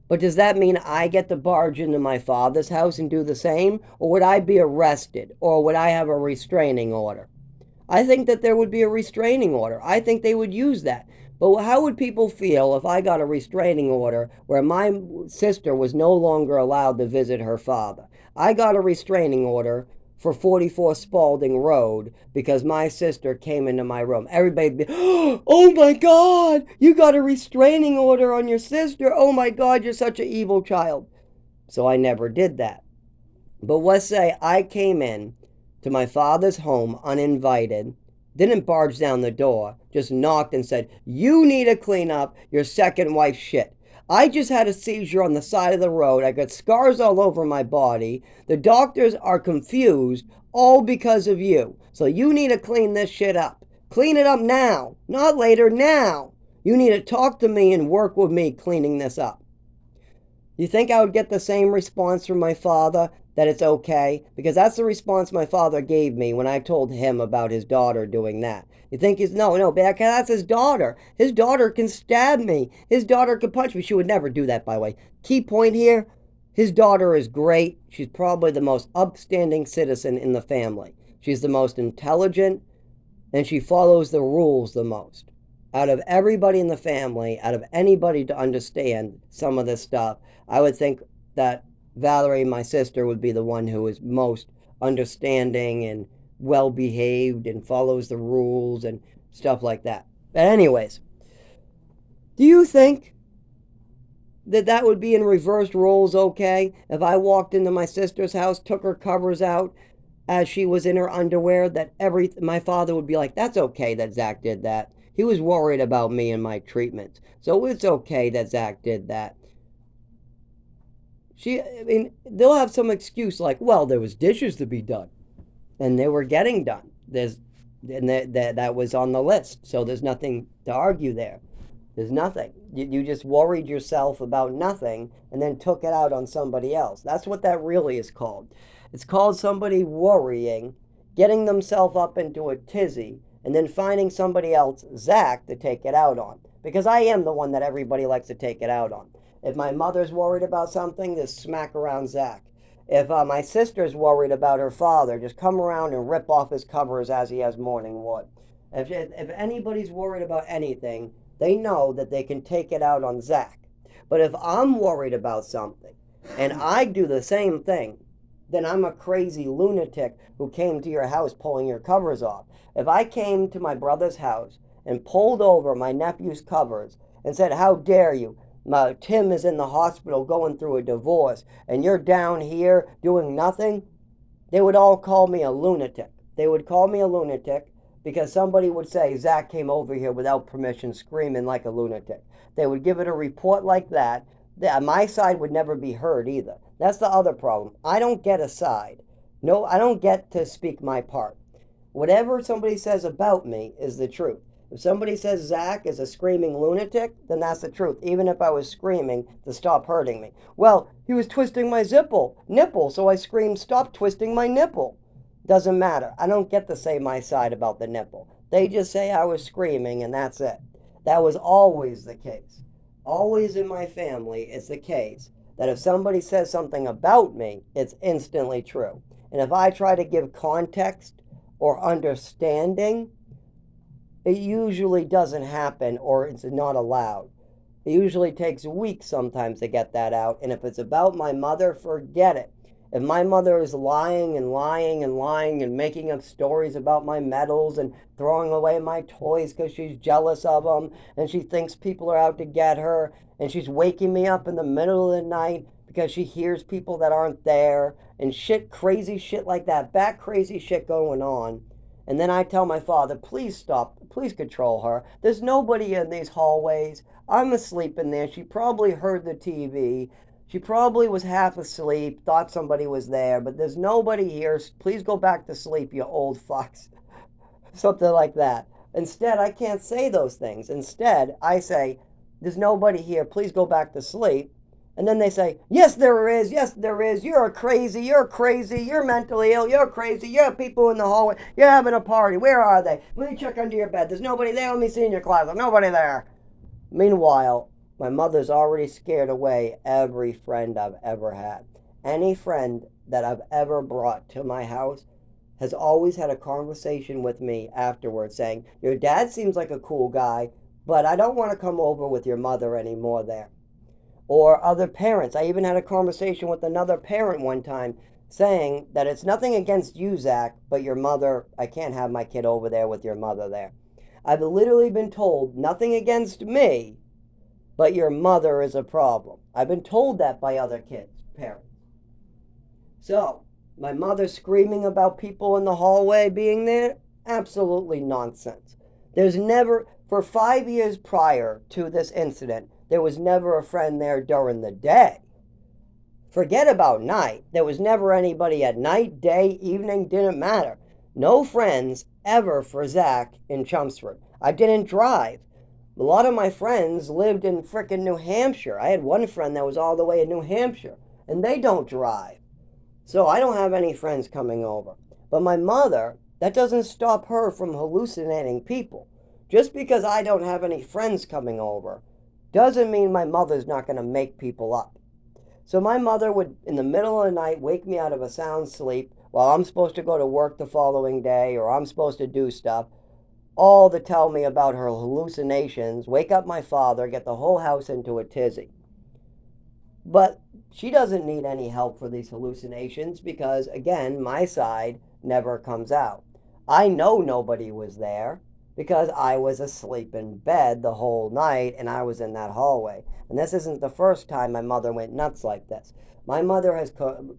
Speaker 1: But does that mean I get to barge into my father's house and do the same? Or would I be arrested? Or would I have a restraining order? I think that there would be a restraining order. I think they would use that. But how would people feel if I got a restraining order where my sister was no longer allowed to visit her father? I got a restraining order for 44 Spalding Road because my sister came into my room. Everybody'd be, oh my God, you got a restraining order on your sister. Oh my God, you're such an evil child. So I never did that. But let's say I came in to my father's home uninvited, didn't barge down the door, just knocked and said, you need to clean up your second wife's shit. I just had a seizure on the side of the road. I got scars all over my body. The doctors are confused, all because of you. So you need to clean this shit up. Clean it up now, not later, now. You need to talk to me and work with me cleaning this up. You think I would get the same response from my father, that it's okay? Because that's the response my father gave me when I told him about his daughter doing that. You think he's, no, that's his daughter. His daughter can stab me. His daughter can punch me. She would never do that, by the way. Key point here, his daughter is great. She's probably the most upstanding citizen in the family. She's the most intelligent, and she follows the rules the most. Out of everybody in the family, out of anybody to understand some of this stuff, I would think that Valerie, my sister, would be the one who is most understanding and well-behaved and follows the rules and stuff like that. But anyways, do you think that that would be in reversed roles okay? If I walked into my sister's house, took her covers out as she was in her underwear, that my father would be like, that's okay that Zach did that. He was worried about me and my treatment. So it's okay that Zach did that. They'll have some excuse like, well, there was dishes to be done. And they were getting done. That was on the list. So there's nothing to argue there. There's nothing. You just worried yourself about nothing and then took it out on somebody else. That's what that really is called. It's called somebody worrying, getting themselves up into a tizzy, and then finding somebody else, Zach, to take it out on. Because I am the one that everybody likes to take it out on. If my mother's worried about something, just smack around Zach. If my sister's worried about her father, just come around and rip off his covers as he has morning wood. If anybody's worried about anything, they know that they can take it out on Zach. But if I'm worried about something and I do the same thing, then I'm a crazy lunatic who came to your house pulling your covers off. If I came to my brother's house and pulled over my nephew's covers and said, how dare you? Tim is in the hospital going through a divorce and you're down here doing nothing, they would all call me a lunatic. They would call me a lunatic because somebody would say Zach came over here without permission screaming like a lunatic. They would give it a report like that. My side would never be heard either. That's the other problem. I don't get a side. No, I don't get to speak my part. Whatever somebody says about me is the truth. If somebody says Zach is a screaming lunatic, then that's the truth, even if I was screaming to stop hurting me. Well, he was twisting my nipple, so I screamed, stop twisting my nipple. Doesn't matter. I don't get to say my side about the nipple. They just say I was screaming, and that's it. That was always the case. Always in my family, it's the case that if somebody says something about me, it's instantly true. And if I try to give context or understanding, it usually doesn't happen or it's not allowed. It usually takes weeks sometimes to get that out. And if it's about my mother, forget it. If my mother is lying and lying and lying and making up stories about my medals and throwing away my toys because she's jealous of them and she thinks people are out to get her and she's waking me up in the middle of the night because she hears people that aren't there and shit, crazy shit like that, bat crazy shit going on. And then I tell my father, please stop, please control her. There's nobody in these hallways. I'm asleep in there. She probably heard the TV. She probably was half asleep, thought somebody was there, but there's nobody here. Please go back to sleep, you old fucks. Something like that. Instead, I can't say those things. Instead, I say, there's nobody here. Please go back to sleep. And then they say, yes, there is. Yes, there is. You're crazy. You're crazy. You're mentally ill. You're crazy. You're people in the hallway. You're having a party. Where are they? Let me check under your bed. There's nobody there. Let me see in your closet. Nobody there. Meanwhile, my mother's already scared away every friend I've ever had. Any friend that I've ever brought to my house has always had a conversation with me afterwards saying, your dad seems like a cool guy, but I don't want to come over with your mother anymore there. Or other parents. I even had a conversation with another parent one time saying that it's nothing against you, Zach, but your mother, I can't have my kid over there with your mother there. I've literally been told nothing against me, but your mother is a problem. I've been told that by other kids, parents. So, my mother screaming about people in the hallway being there? Absolutely nonsense. There's never, for 5 years prior to this incident, there was never a friend there during the day. Forget about night. There was never anybody at night, day, evening, didn't matter. No friends ever for Zach in Chelmsford. I didn't drive. A lot of my friends lived in frickin' New Hampshire. I had one friend that was all the way in New Hampshire, and they don't drive. So I don't have any friends coming over. But my mother, that doesn't stop her from hallucinating people. Just because I don't have any friends coming over doesn't mean my mother's not going to make people up. So my mother would, in the middle of the night, wake me out of a sound sleep while I'm supposed to go to work the following day or I'm supposed to do stuff, all to tell me about her hallucinations, wake up my father, get the whole house into a tizzy. But she doesn't need any help for these hallucinations because, again, my side never comes out. I know nobody was there because I was asleep in bed the whole night and I was in that hallway. And this isn't the first time my mother went nuts like this. My mother has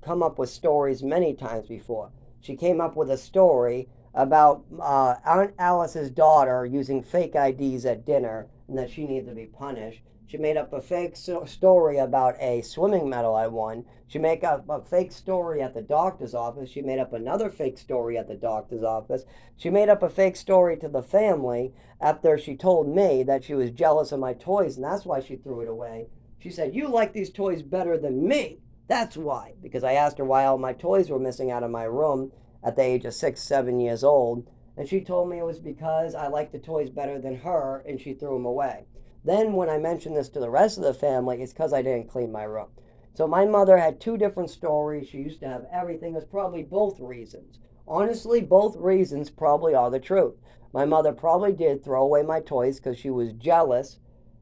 Speaker 1: come up with stories many times before. She came up with a story about Aunt Alice's daughter using fake IDs at dinner and that she needs to be punished. She made up a fake story about a swimming medal I won. She made up a fake story at the doctor's office. She made up another fake story at the doctor's office. She made up a fake story to the family after she told me that she was jealous of my toys and that's why she threw it away. She said, you like these toys better than me. That's why. Because I asked her why all my toys were missing out of my room at the age of 6, 7 years old. And she told me it was because I liked the toys better than her and she threw them away. Then when I mentioned this to the rest of the family, it's because I didn't clean my room. So my mother had two different stories. She used to have everything. It's probably both reasons. Honestly, both reasons probably are the truth. My mother probably did throw away my toys because she was jealous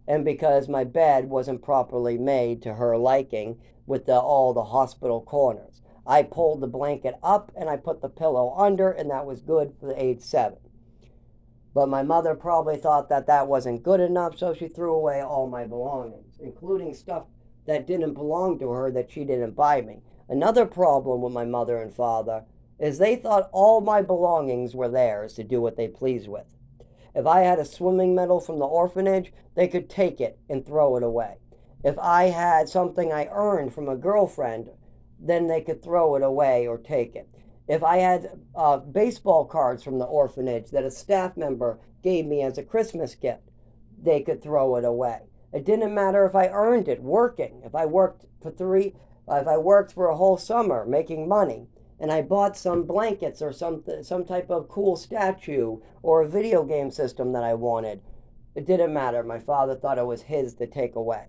Speaker 1: and because my bed wasn't properly made to her liking with all the hospital corners. I pulled the blanket up and I put the pillow under and that was good for age 7. But my mother probably thought that that wasn't good enough, so she threw away all my belongings, including stuff that didn't belong to her that she didn't buy me. Another problem with my mother and father is they thought all my belongings were theirs to do what they pleased with. If I had a swimming medal from the orphanage, they could take it and throw it away. If I had something I earned from a girlfriend then they could throw it away or take it. If I had baseball cards from the orphanage that a staff member gave me as a Christmas gift, they could throw it away. It didn't matter if I earned it working. If I worked for a whole summer making money, and I bought some blankets or some type of cool statue or a video game system that I wanted, it didn't matter. My father thought it was his to take away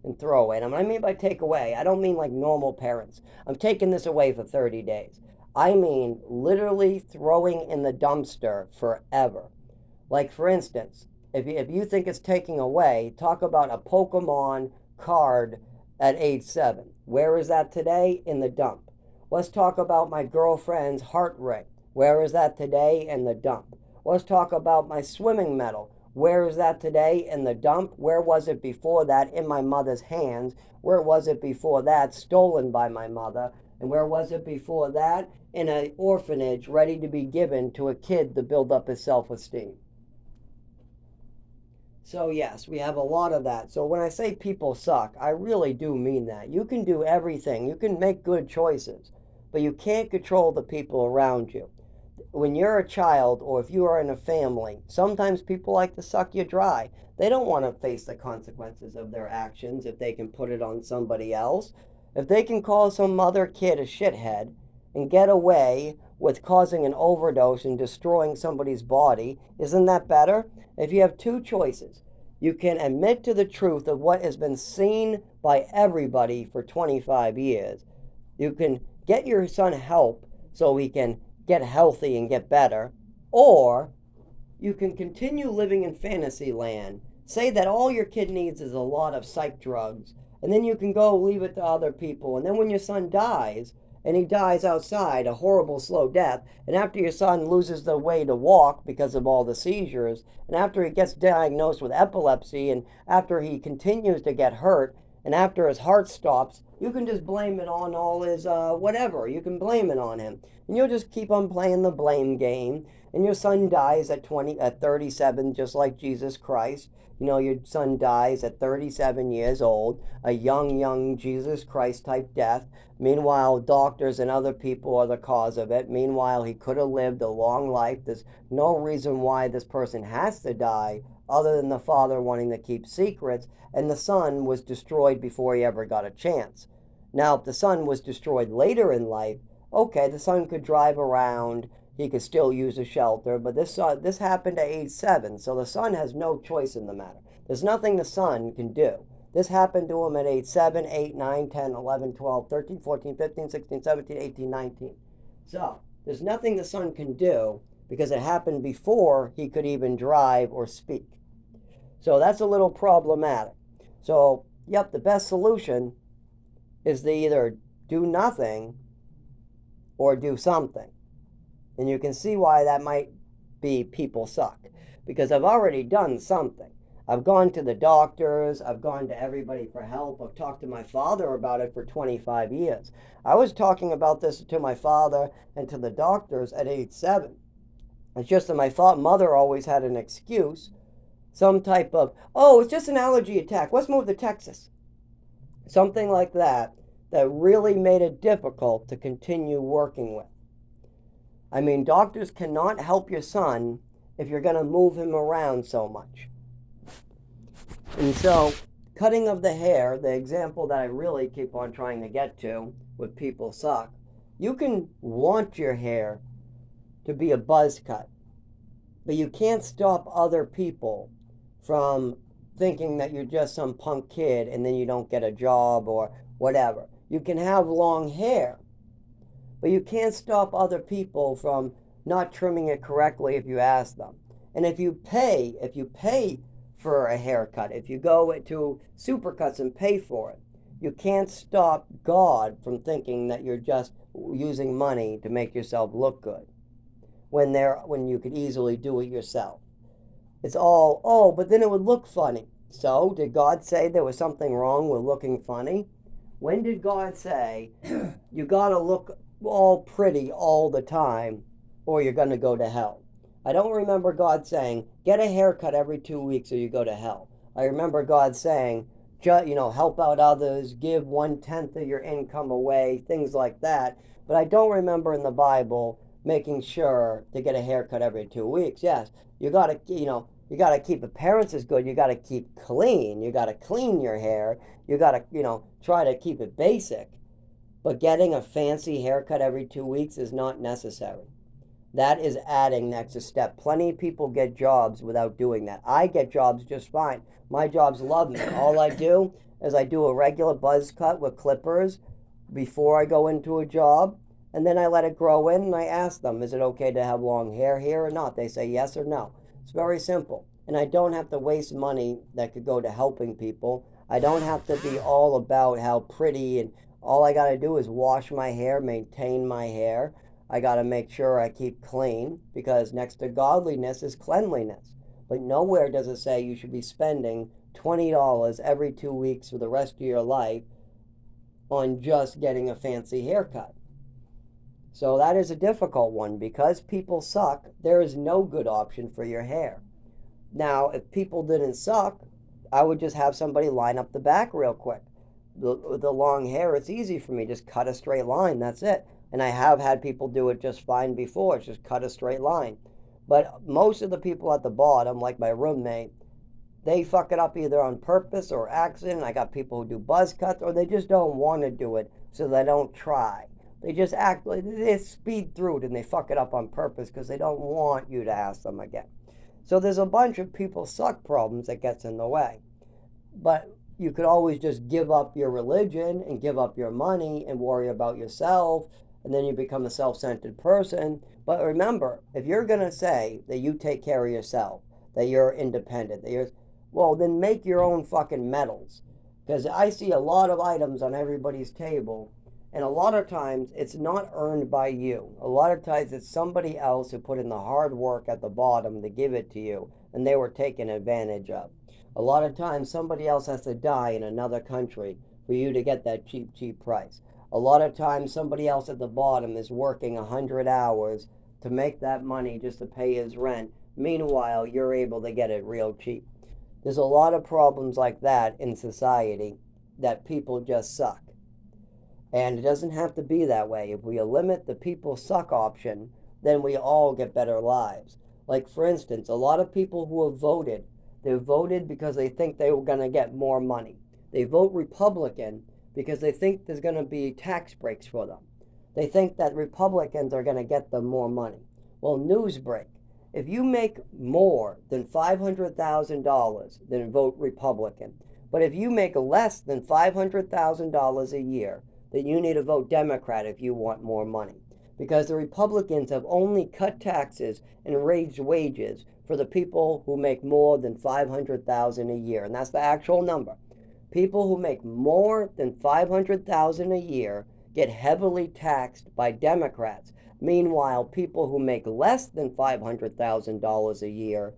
Speaker 1: and throw away. And what I mean by take away, I don't mean like normal parents. I'm taking this away for 30 days. I mean literally throwing in the dumpster forever. Like, for instance, if you think it's taking away, talk about a Pokemon card at age 7. Where is that today? In the dump. Let's talk about my girlfriend's heart ring. Where is that today? In the dump. Let's talk about my swimming medal. Where is that today? In the dump. Where was it before that? In my mother's hands. Where was it before that? Stolen by my mother. And where was it before that? In an orphanage, ready to be given to a kid to build up his self-esteem. So yes, we have a lot of that. So when I say people suck, I really do mean that. You can do everything. You can make good choices, but you can't control the people around you. When you're a child or if you are in a family, sometimes people like to suck you dry. They don't want to face the consequences of their actions if they can put it on somebody else. If they can call some other kid a shithead and get away with causing an overdose and destroying somebody's body, isn't that better? If you have two choices, you can admit to the truth of what has been seen by everybody for 25 years. You can get your son help so he can get healthy and get better, or you can continue living in fantasy land, say that all your kid needs is a lot of psych drugs, and then you can go leave it to other people, and then when your son dies, and he dies outside, a horrible slow death, and after your son loses the way to walk because of all the seizures, and after he gets diagnosed with epilepsy, and after he continues to get hurt, and after his heart stops, you can just blame it on all his whatever. You can blame it on him. And you'll just keep on playing the blame game. And your son dies at 37, just like Jesus Christ. You know, your son dies at 37 years old, a young Jesus Christ type death. Meanwhile, doctors and other people are the cause of it. Meanwhile, he could have lived a long life. There's no reason why this person has to die other than the father wanting to keep secrets, and the son was destroyed before he ever got a chance. Now, if the son was destroyed later in life, okay, the son could drive around, he could still use a shelter, but this happened at age 7, so the son has no choice in the matter. There's nothing the son can do. This happened to him at age 7, 8, 9, 10, 11, 12, 13, 14, 15, 16, 17, 18, 19. So, there's nothing the son can do because it happened before he could even drive or speak. So that's a little problematic. So, yep, the best solution is to either do nothing or do something. And you can see why that might be people suck. Because I've already done something. I've gone to the doctors. I've gone to everybody for help. I've talked to my father about it for 25 years. I was talking about this to my father and to the doctors at age 7. It's just that my mother always had an excuse. Some type of, oh, it's just an allergy attack. Let's move to Texas. Something like that really made it difficult to continue working with. I mean, doctors cannot help your son if you're going to move him around so much. And so, cutting of the hair, the example that I really keep on trying to get to with people suck, you can want your hair to be a buzz cut, but you can't stop other people from thinking that you're just some punk kid and then you don't get a job or whatever. You can have long hair, but you can't stop other people from not trimming it correctly if you ask them. And if you pay for a haircut, if you go to Supercuts and pay for it, you can't stop God from thinking that you're just using money to make yourself look good when you could easily do it yourself. It's all, oh, but then it would look funny. So, did God say there was something wrong with looking funny? When did God say, you gotta look all pretty all the time or you're gonna go to hell? I don't remember God saying, get a haircut every 2 weeks or you go to hell. I remember God saying, help out others, give 1/10 of your income away, things like that. But I don't remember in the Bible making sure to get a haircut every 2 weeks. Yes, you gotta, you gotta keep appearances good. You gotta keep clean. You gotta clean your hair. You gotta, try to keep it basic. But getting a fancy haircut every 2 weeks is not necessary. That is adding the extra step. Plenty of people get jobs without doing that. I get jobs just fine. My jobs love me. All I do is I do a regular buzz cut with clippers before I go into a job, and then I let it grow in, and I ask them, is it okay to have long hair here or not? They say yes or no. It's very simple. And I don't have to waste money that could go to helping people. I don't have to be all about how pretty, and all I got to do is wash my hair, maintain my hair. I got to make sure I keep clean, because next to godliness is cleanliness. But nowhere does it say you should be spending $20 every 2 weeks for the rest of your life on just getting a fancy haircut. So that is a difficult one. Because people suck, there is no good option for your hair. Now, if people didn't suck, I would just have somebody line up the back real quick. The long hair, it's easy for me. Just cut a straight line. That's it. And I have had people do it just fine before. It's just cut a straight line. But most of the people at the bottom, like my roommate, they fuck it up either on purpose or accident. I got people who do buzz cuts, or they just don't want to do it, so they don't try. They just act like they speed through it, and they fuck it up on purpose because they don't want you to ask them again. So there's a bunch of people suck problems that gets in the way. But you could always just give up your religion and give up your money and worry about yourself, and then you become a self-centered person. But remember, if you're going to say that you take care of yourself, that you're independent, well, then make your own fucking medals. Because I see a lot of items on everybody's table, and a lot of times it's not earned by you. A lot of times it's somebody else who put in the hard work at the bottom to give it to you, and they were taken advantage of. A lot of times somebody else has to die in another country for you to get that cheap price. A lot of times somebody else at the bottom is working 100 hours to make that money just to pay his rent. Meanwhile, you're able to get it real cheap. There's a lot of problems like that in society, that people just suck. And it doesn't have to be that way. If we limit the people suck option, then we all get better lives. Like, for instance, a lot of people who have voted, they voted because they think they were going to get more money. They vote Republican because they think there's going to be tax breaks for them. They think that Republicans are going to get them more money. Well, news break. If you make more than $500,000, then vote Republican. But if you make less than $500,000 a year, then you need to vote Democrat if you want more money. Because the Republicans have only cut taxes and raised wages for the people who make more than $500,000 a year. And that's the actual number. People who make more than $500,000 a year get heavily taxed by Democrats. Meanwhile, people who make less than $500,000 a year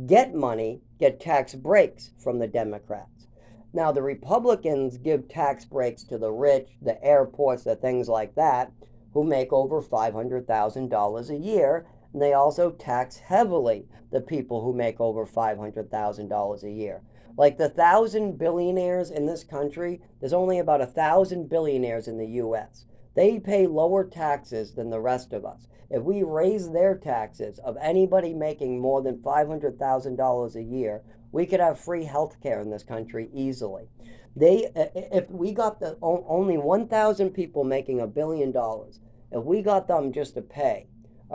Speaker 1: get tax breaks from the Democrats. Now, the Republicans give tax breaks to the rich, the airports, the things like that, who make over $500,000 a year, and they also tax heavily the people who make over $500,000 a year. Like the 1,000 billionaires in this country, there's only about 1,000 billionaires in the U.S. They pay lower taxes than the rest of us. If we raise their taxes of anybody making more than $500,000 a year, we could have free health care in this country easily. If we got only 1,000 people making $1 billion, if we got them just to pay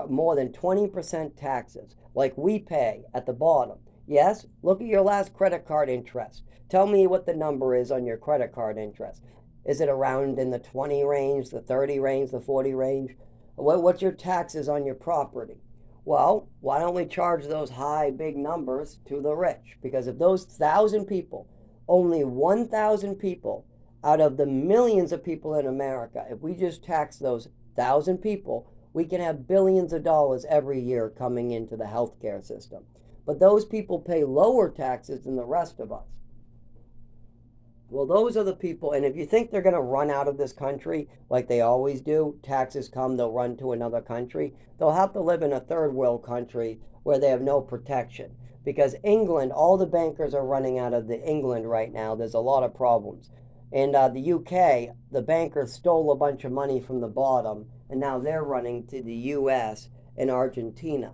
Speaker 1: more than 20% taxes, like we pay at the bottom. Yes, look at your last credit card interest. Tell me what the number is on your credit card interest. Is it around in the 20 range, the 30 range, the 40 range? What's your taxes on your property? Well, why don't we charge those high, big numbers to the rich? Because if those 1,000 people, only 1,000 people out of the millions of people in America, if we just tax those 1,000 people, we can have billions of dollars every year coming into the healthcare system. But those people pay lower taxes than the rest of us. Well, those are the people, and if you think they're going to run out of this country like they always do, taxes come, they'll run to another country. They'll have to live in a third world country where they have no protection. Because England, all the bankers are running out of the England right now. There's a lot of problems. And the UK, the bankers stole a bunch of money from the bottom, and now they're running to the US and Argentina.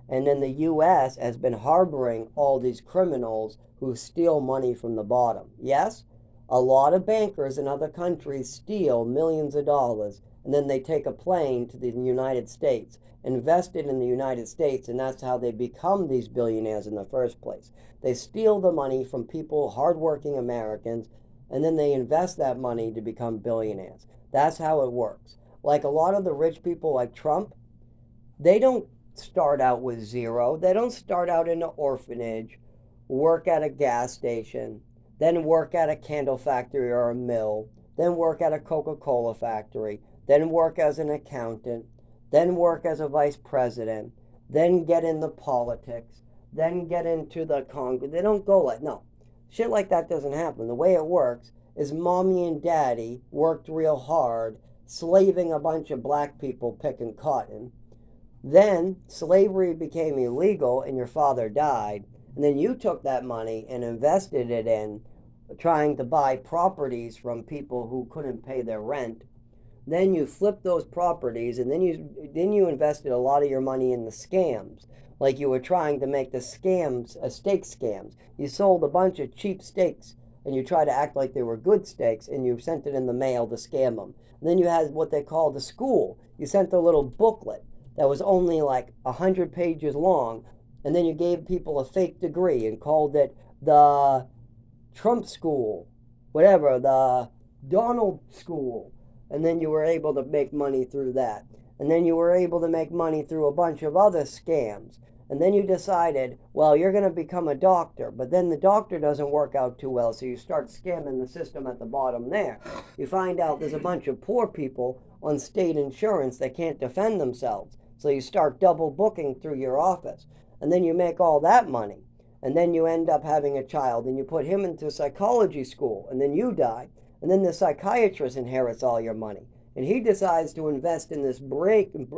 Speaker 1: And then the US has been harboring all these criminals who steal money from the bottom. Yes? A lot of bankers in other countries steal millions of dollars, and then they take a plane to the United States, invest it in the United States, and that's how they become these billionaires in the first place. They steal the money from people, hardworking Americans, and then they invest that money to become billionaires. That's how it works. Like a lot of the rich people like Trump, they don't start out with zero. They don't start out in an orphanage, work at a gas station, then work at a candle factory or a mill, then work at a Coca-Cola factory, then work as an accountant, then work as a vice president, then get into politics, then get into the Congress. They don't go like, no. Shit like that doesn't happen. The way it works is mommy and daddy worked real hard, slaving a bunch of black people picking cotton. Then slavery became illegal and your father died. And then you took that money and invested it in trying to buy properties from people who couldn't pay their rent. Then you flipped those properties, and then you invested a lot of your money in the scams. Like you were trying to make the scams, steak scams. You sold a bunch of cheap steaks, and you tried to act like they were good steaks, and you sent it in the mail to scam them. And then you had what they called the school. You sent a little booklet that was only like 100 pages long, and then you gave people a fake degree and called it the Trump School, whatever, the Donald School. And then you were able to make money through that. And then you were able to make money through a bunch of other scams. And then you decided, well, you're going to become a doctor. But then the doctor doesn't work out too well, so you start scamming the system at the bottom there. You find out there's a bunch of poor people on state insurance that can't defend themselves. So you start double booking through your office. And then you make all that money. And then you end up having a child, and you put him into psychology school, and then you die. And then the psychiatrist inherits all your money. And he decides to invest in this breaking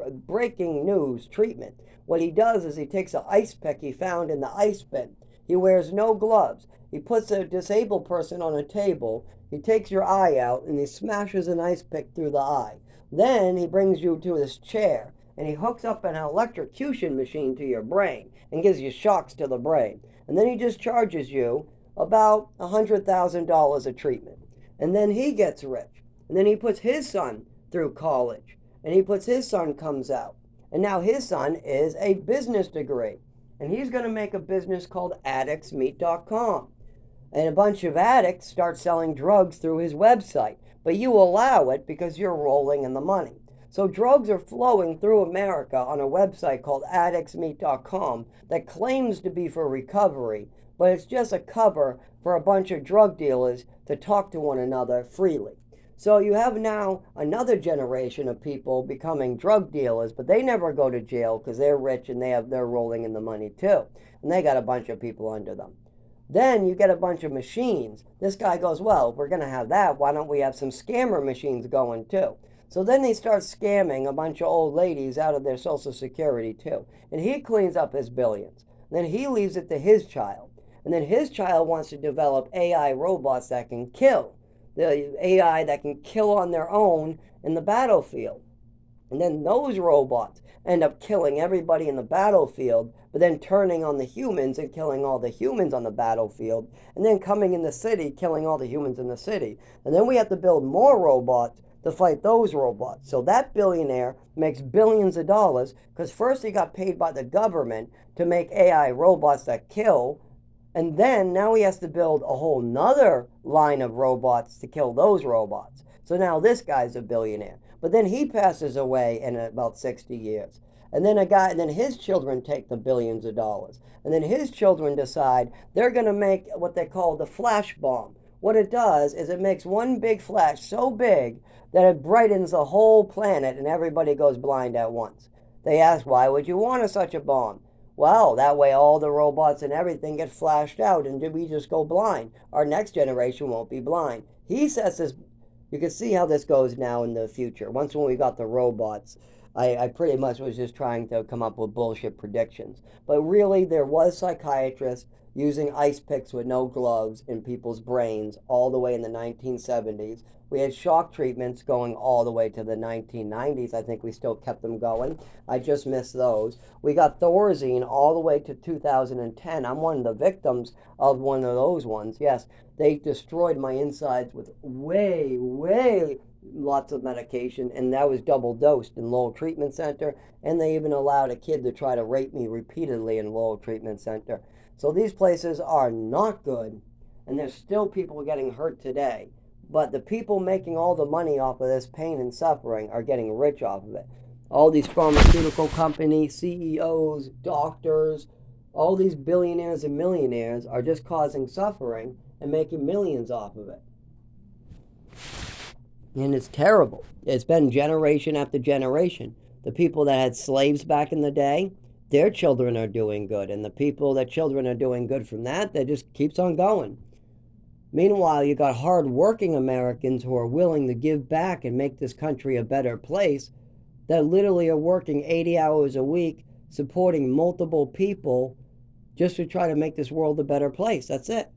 Speaker 1: news treatment. What he does is he takes an ice pick he found in the ice bin. He wears no gloves. He puts a disabled person on a table. He takes your eye out and he smashes an ice pick through the eye. Then he brings you to this chair and he hooks up an electrocution machine to your brain and gives you shocks to the brain. And then he just charges you about $100,000 a treatment. And then he gets rich. And then he puts his son through college. And he puts his son comes out. And now his son is a business degree. And he's going to make a business called addictsmeet.com. And a bunch of addicts start selling drugs through his website. But you allow it because you're rolling in the money. So drugs are flowing through America on a website called addictsmeet.com that claims to be for recovery, but it's just a cover for a bunch of drug dealers to talk to one another freely. So you have now another generation of people becoming drug dealers, but they never go to jail because they're rich and they're rolling in the money too. And they got a bunch of people under them. Then you get a bunch of machines. This guy goes, well, if we're going to have that, why don't we have some scammer machines going too? So then they start scamming a bunch of old ladies out of their Social Security too. And he cleans up his billions. And then he leaves it to his child. And then his child wants to develop AI robots that can kill. The AI that can kill on their own in the battlefield. And then those robots end up killing everybody in the battlefield, but then turning on the humans and killing all the humans on the battlefield. And then coming in the city, killing all the humans in the city. And then we have to build more robots to fight those robots. So that billionaire makes billions of dollars because first he got paid by the government to make AI robots that kill, and then now he has to build a whole nother line of robots to kill those robots. So now this guy's a billionaire. But then he passes away in about 60 years. And then his children take the billions of dollars. And then his children decide they're going to make what they call the flash bomb. What it does is it makes one big flash so big that it brightens the whole planet and everybody goes blind at once. They ask, why would you want such a bomb? Well, that way all the robots and everything get flashed out and we just go blind. Our next generation won't be blind. He says this, you can see how this goes now in the future. Once when we got the robots, I pretty much was just trying to come up with bullshit predictions. But really, there was psychiatrists using ice picks with no gloves in people's brains all the way in the 1970s. We had shock treatments going all the way to the 1990s. I think we still kept them going. I just missed those. We got Thorazine all the way to 2010. I'm one of the victims of one of those ones. Yes, they destroyed my insides with way lots of medication, and that was double dosed in Lowell Treatment Center. And they even allowed a kid to try to rape me repeatedly in Lowell Treatment Center. So these places are not good, and there's still people getting hurt today. But the people making all the money off of this pain and suffering are getting rich off of it. All these pharmaceutical companies, CEOs, doctors, all these billionaires and millionaires are just causing suffering and making millions off of it. And it's terrible. It's been generation after generation. The people that had slaves back in the day, their children are doing good. And the people that children are doing good from that just keeps on going. Meanwhile, you got hard-working Americans who are willing to give back and make this country a better place that literally are working 80 hours a week, supporting multiple people just to try to make this world a better place. That's it.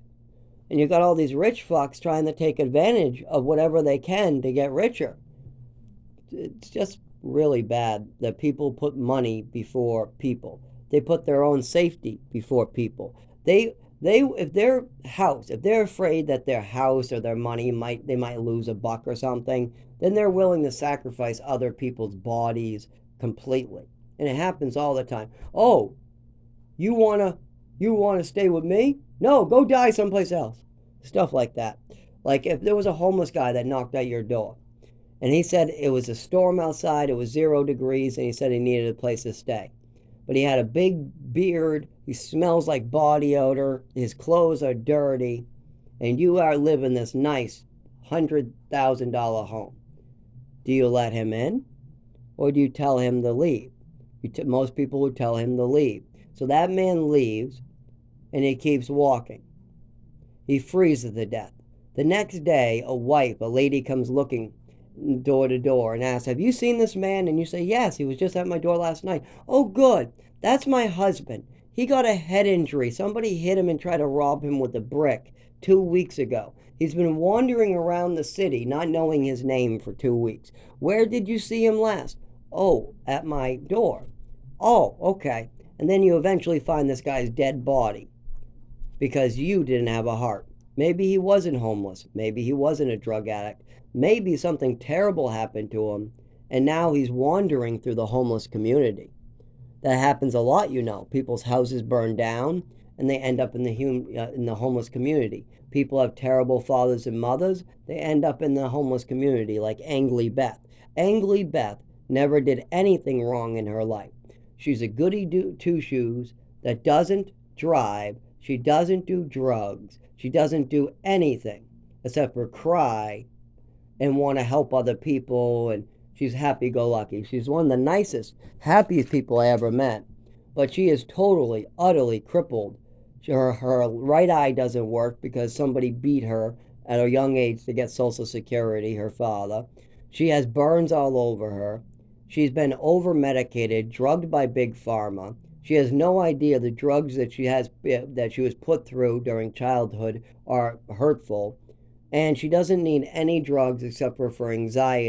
Speaker 1: And you got all these rich fucks trying to take advantage of whatever they can to get richer. It's just really bad that people put money before people. They put their own safety before people. If they're afraid that their house or their money they might lose a buck or something, then they're willing to sacrifice other people's bodies completely. And it happens all the time. Oh, you wanna stay with me? No, go die someplace else. Stuff like that. Like if there was a homeless guy that knocked at your door, and he said it was a storm outside, it was 0 degrees, and he said he needed a place to stay. But he had a big beard, he smells like body odor, his clothes are dirty, and you are living this nice $100,000 home. Do you let him in, or do you tell him to leave? Most people would tell him to leave. So that man leaves, and he keeps walking. He freezes to death. The next day, a lady comes looking door to door and asks, have you seen this man? And you say, yes, he was just at my door last night. Oh, good. That's my husband. He got a head injury. Somebody hit him and tried to rob him with a brick 2 weeks ago. He's been wandering around the city, not knowing his name for 2 weeks. Where did you see him last? Oh, at my door. Oh, okay. And then you eventually find this guy's dead body because you didn't have a heart. Maybe he wasn't homeless. Maybe he wasn't a drug addict. Maybe something terrible happened to him, and now he's wandering through the homeless community. That happens a lot, you know. People's houses burn down, and they end up in the homeless community. People have terrible fathers and mothers. They end up in the homeless community, like Angly Beth. Angly Beth never did anything wrong in her life. She's a goody two-shoes that doesn't drive. She doesn't do drugs. She doesn't do anything except for cry and want to help other people, and she's happy-go-lucky. She's one of the nicest, happiest people I ever met, but she is totally, utterly crippled. Her right eye doesn't work because somebody beat her at a young age to get Social Security, her father. She has burns all over her. She's been over-medicated, drugged by Big Pharma. She has no idea the drugs that she was put through during childhood are hurtful. And she doesn't need any drugs except for anxiety.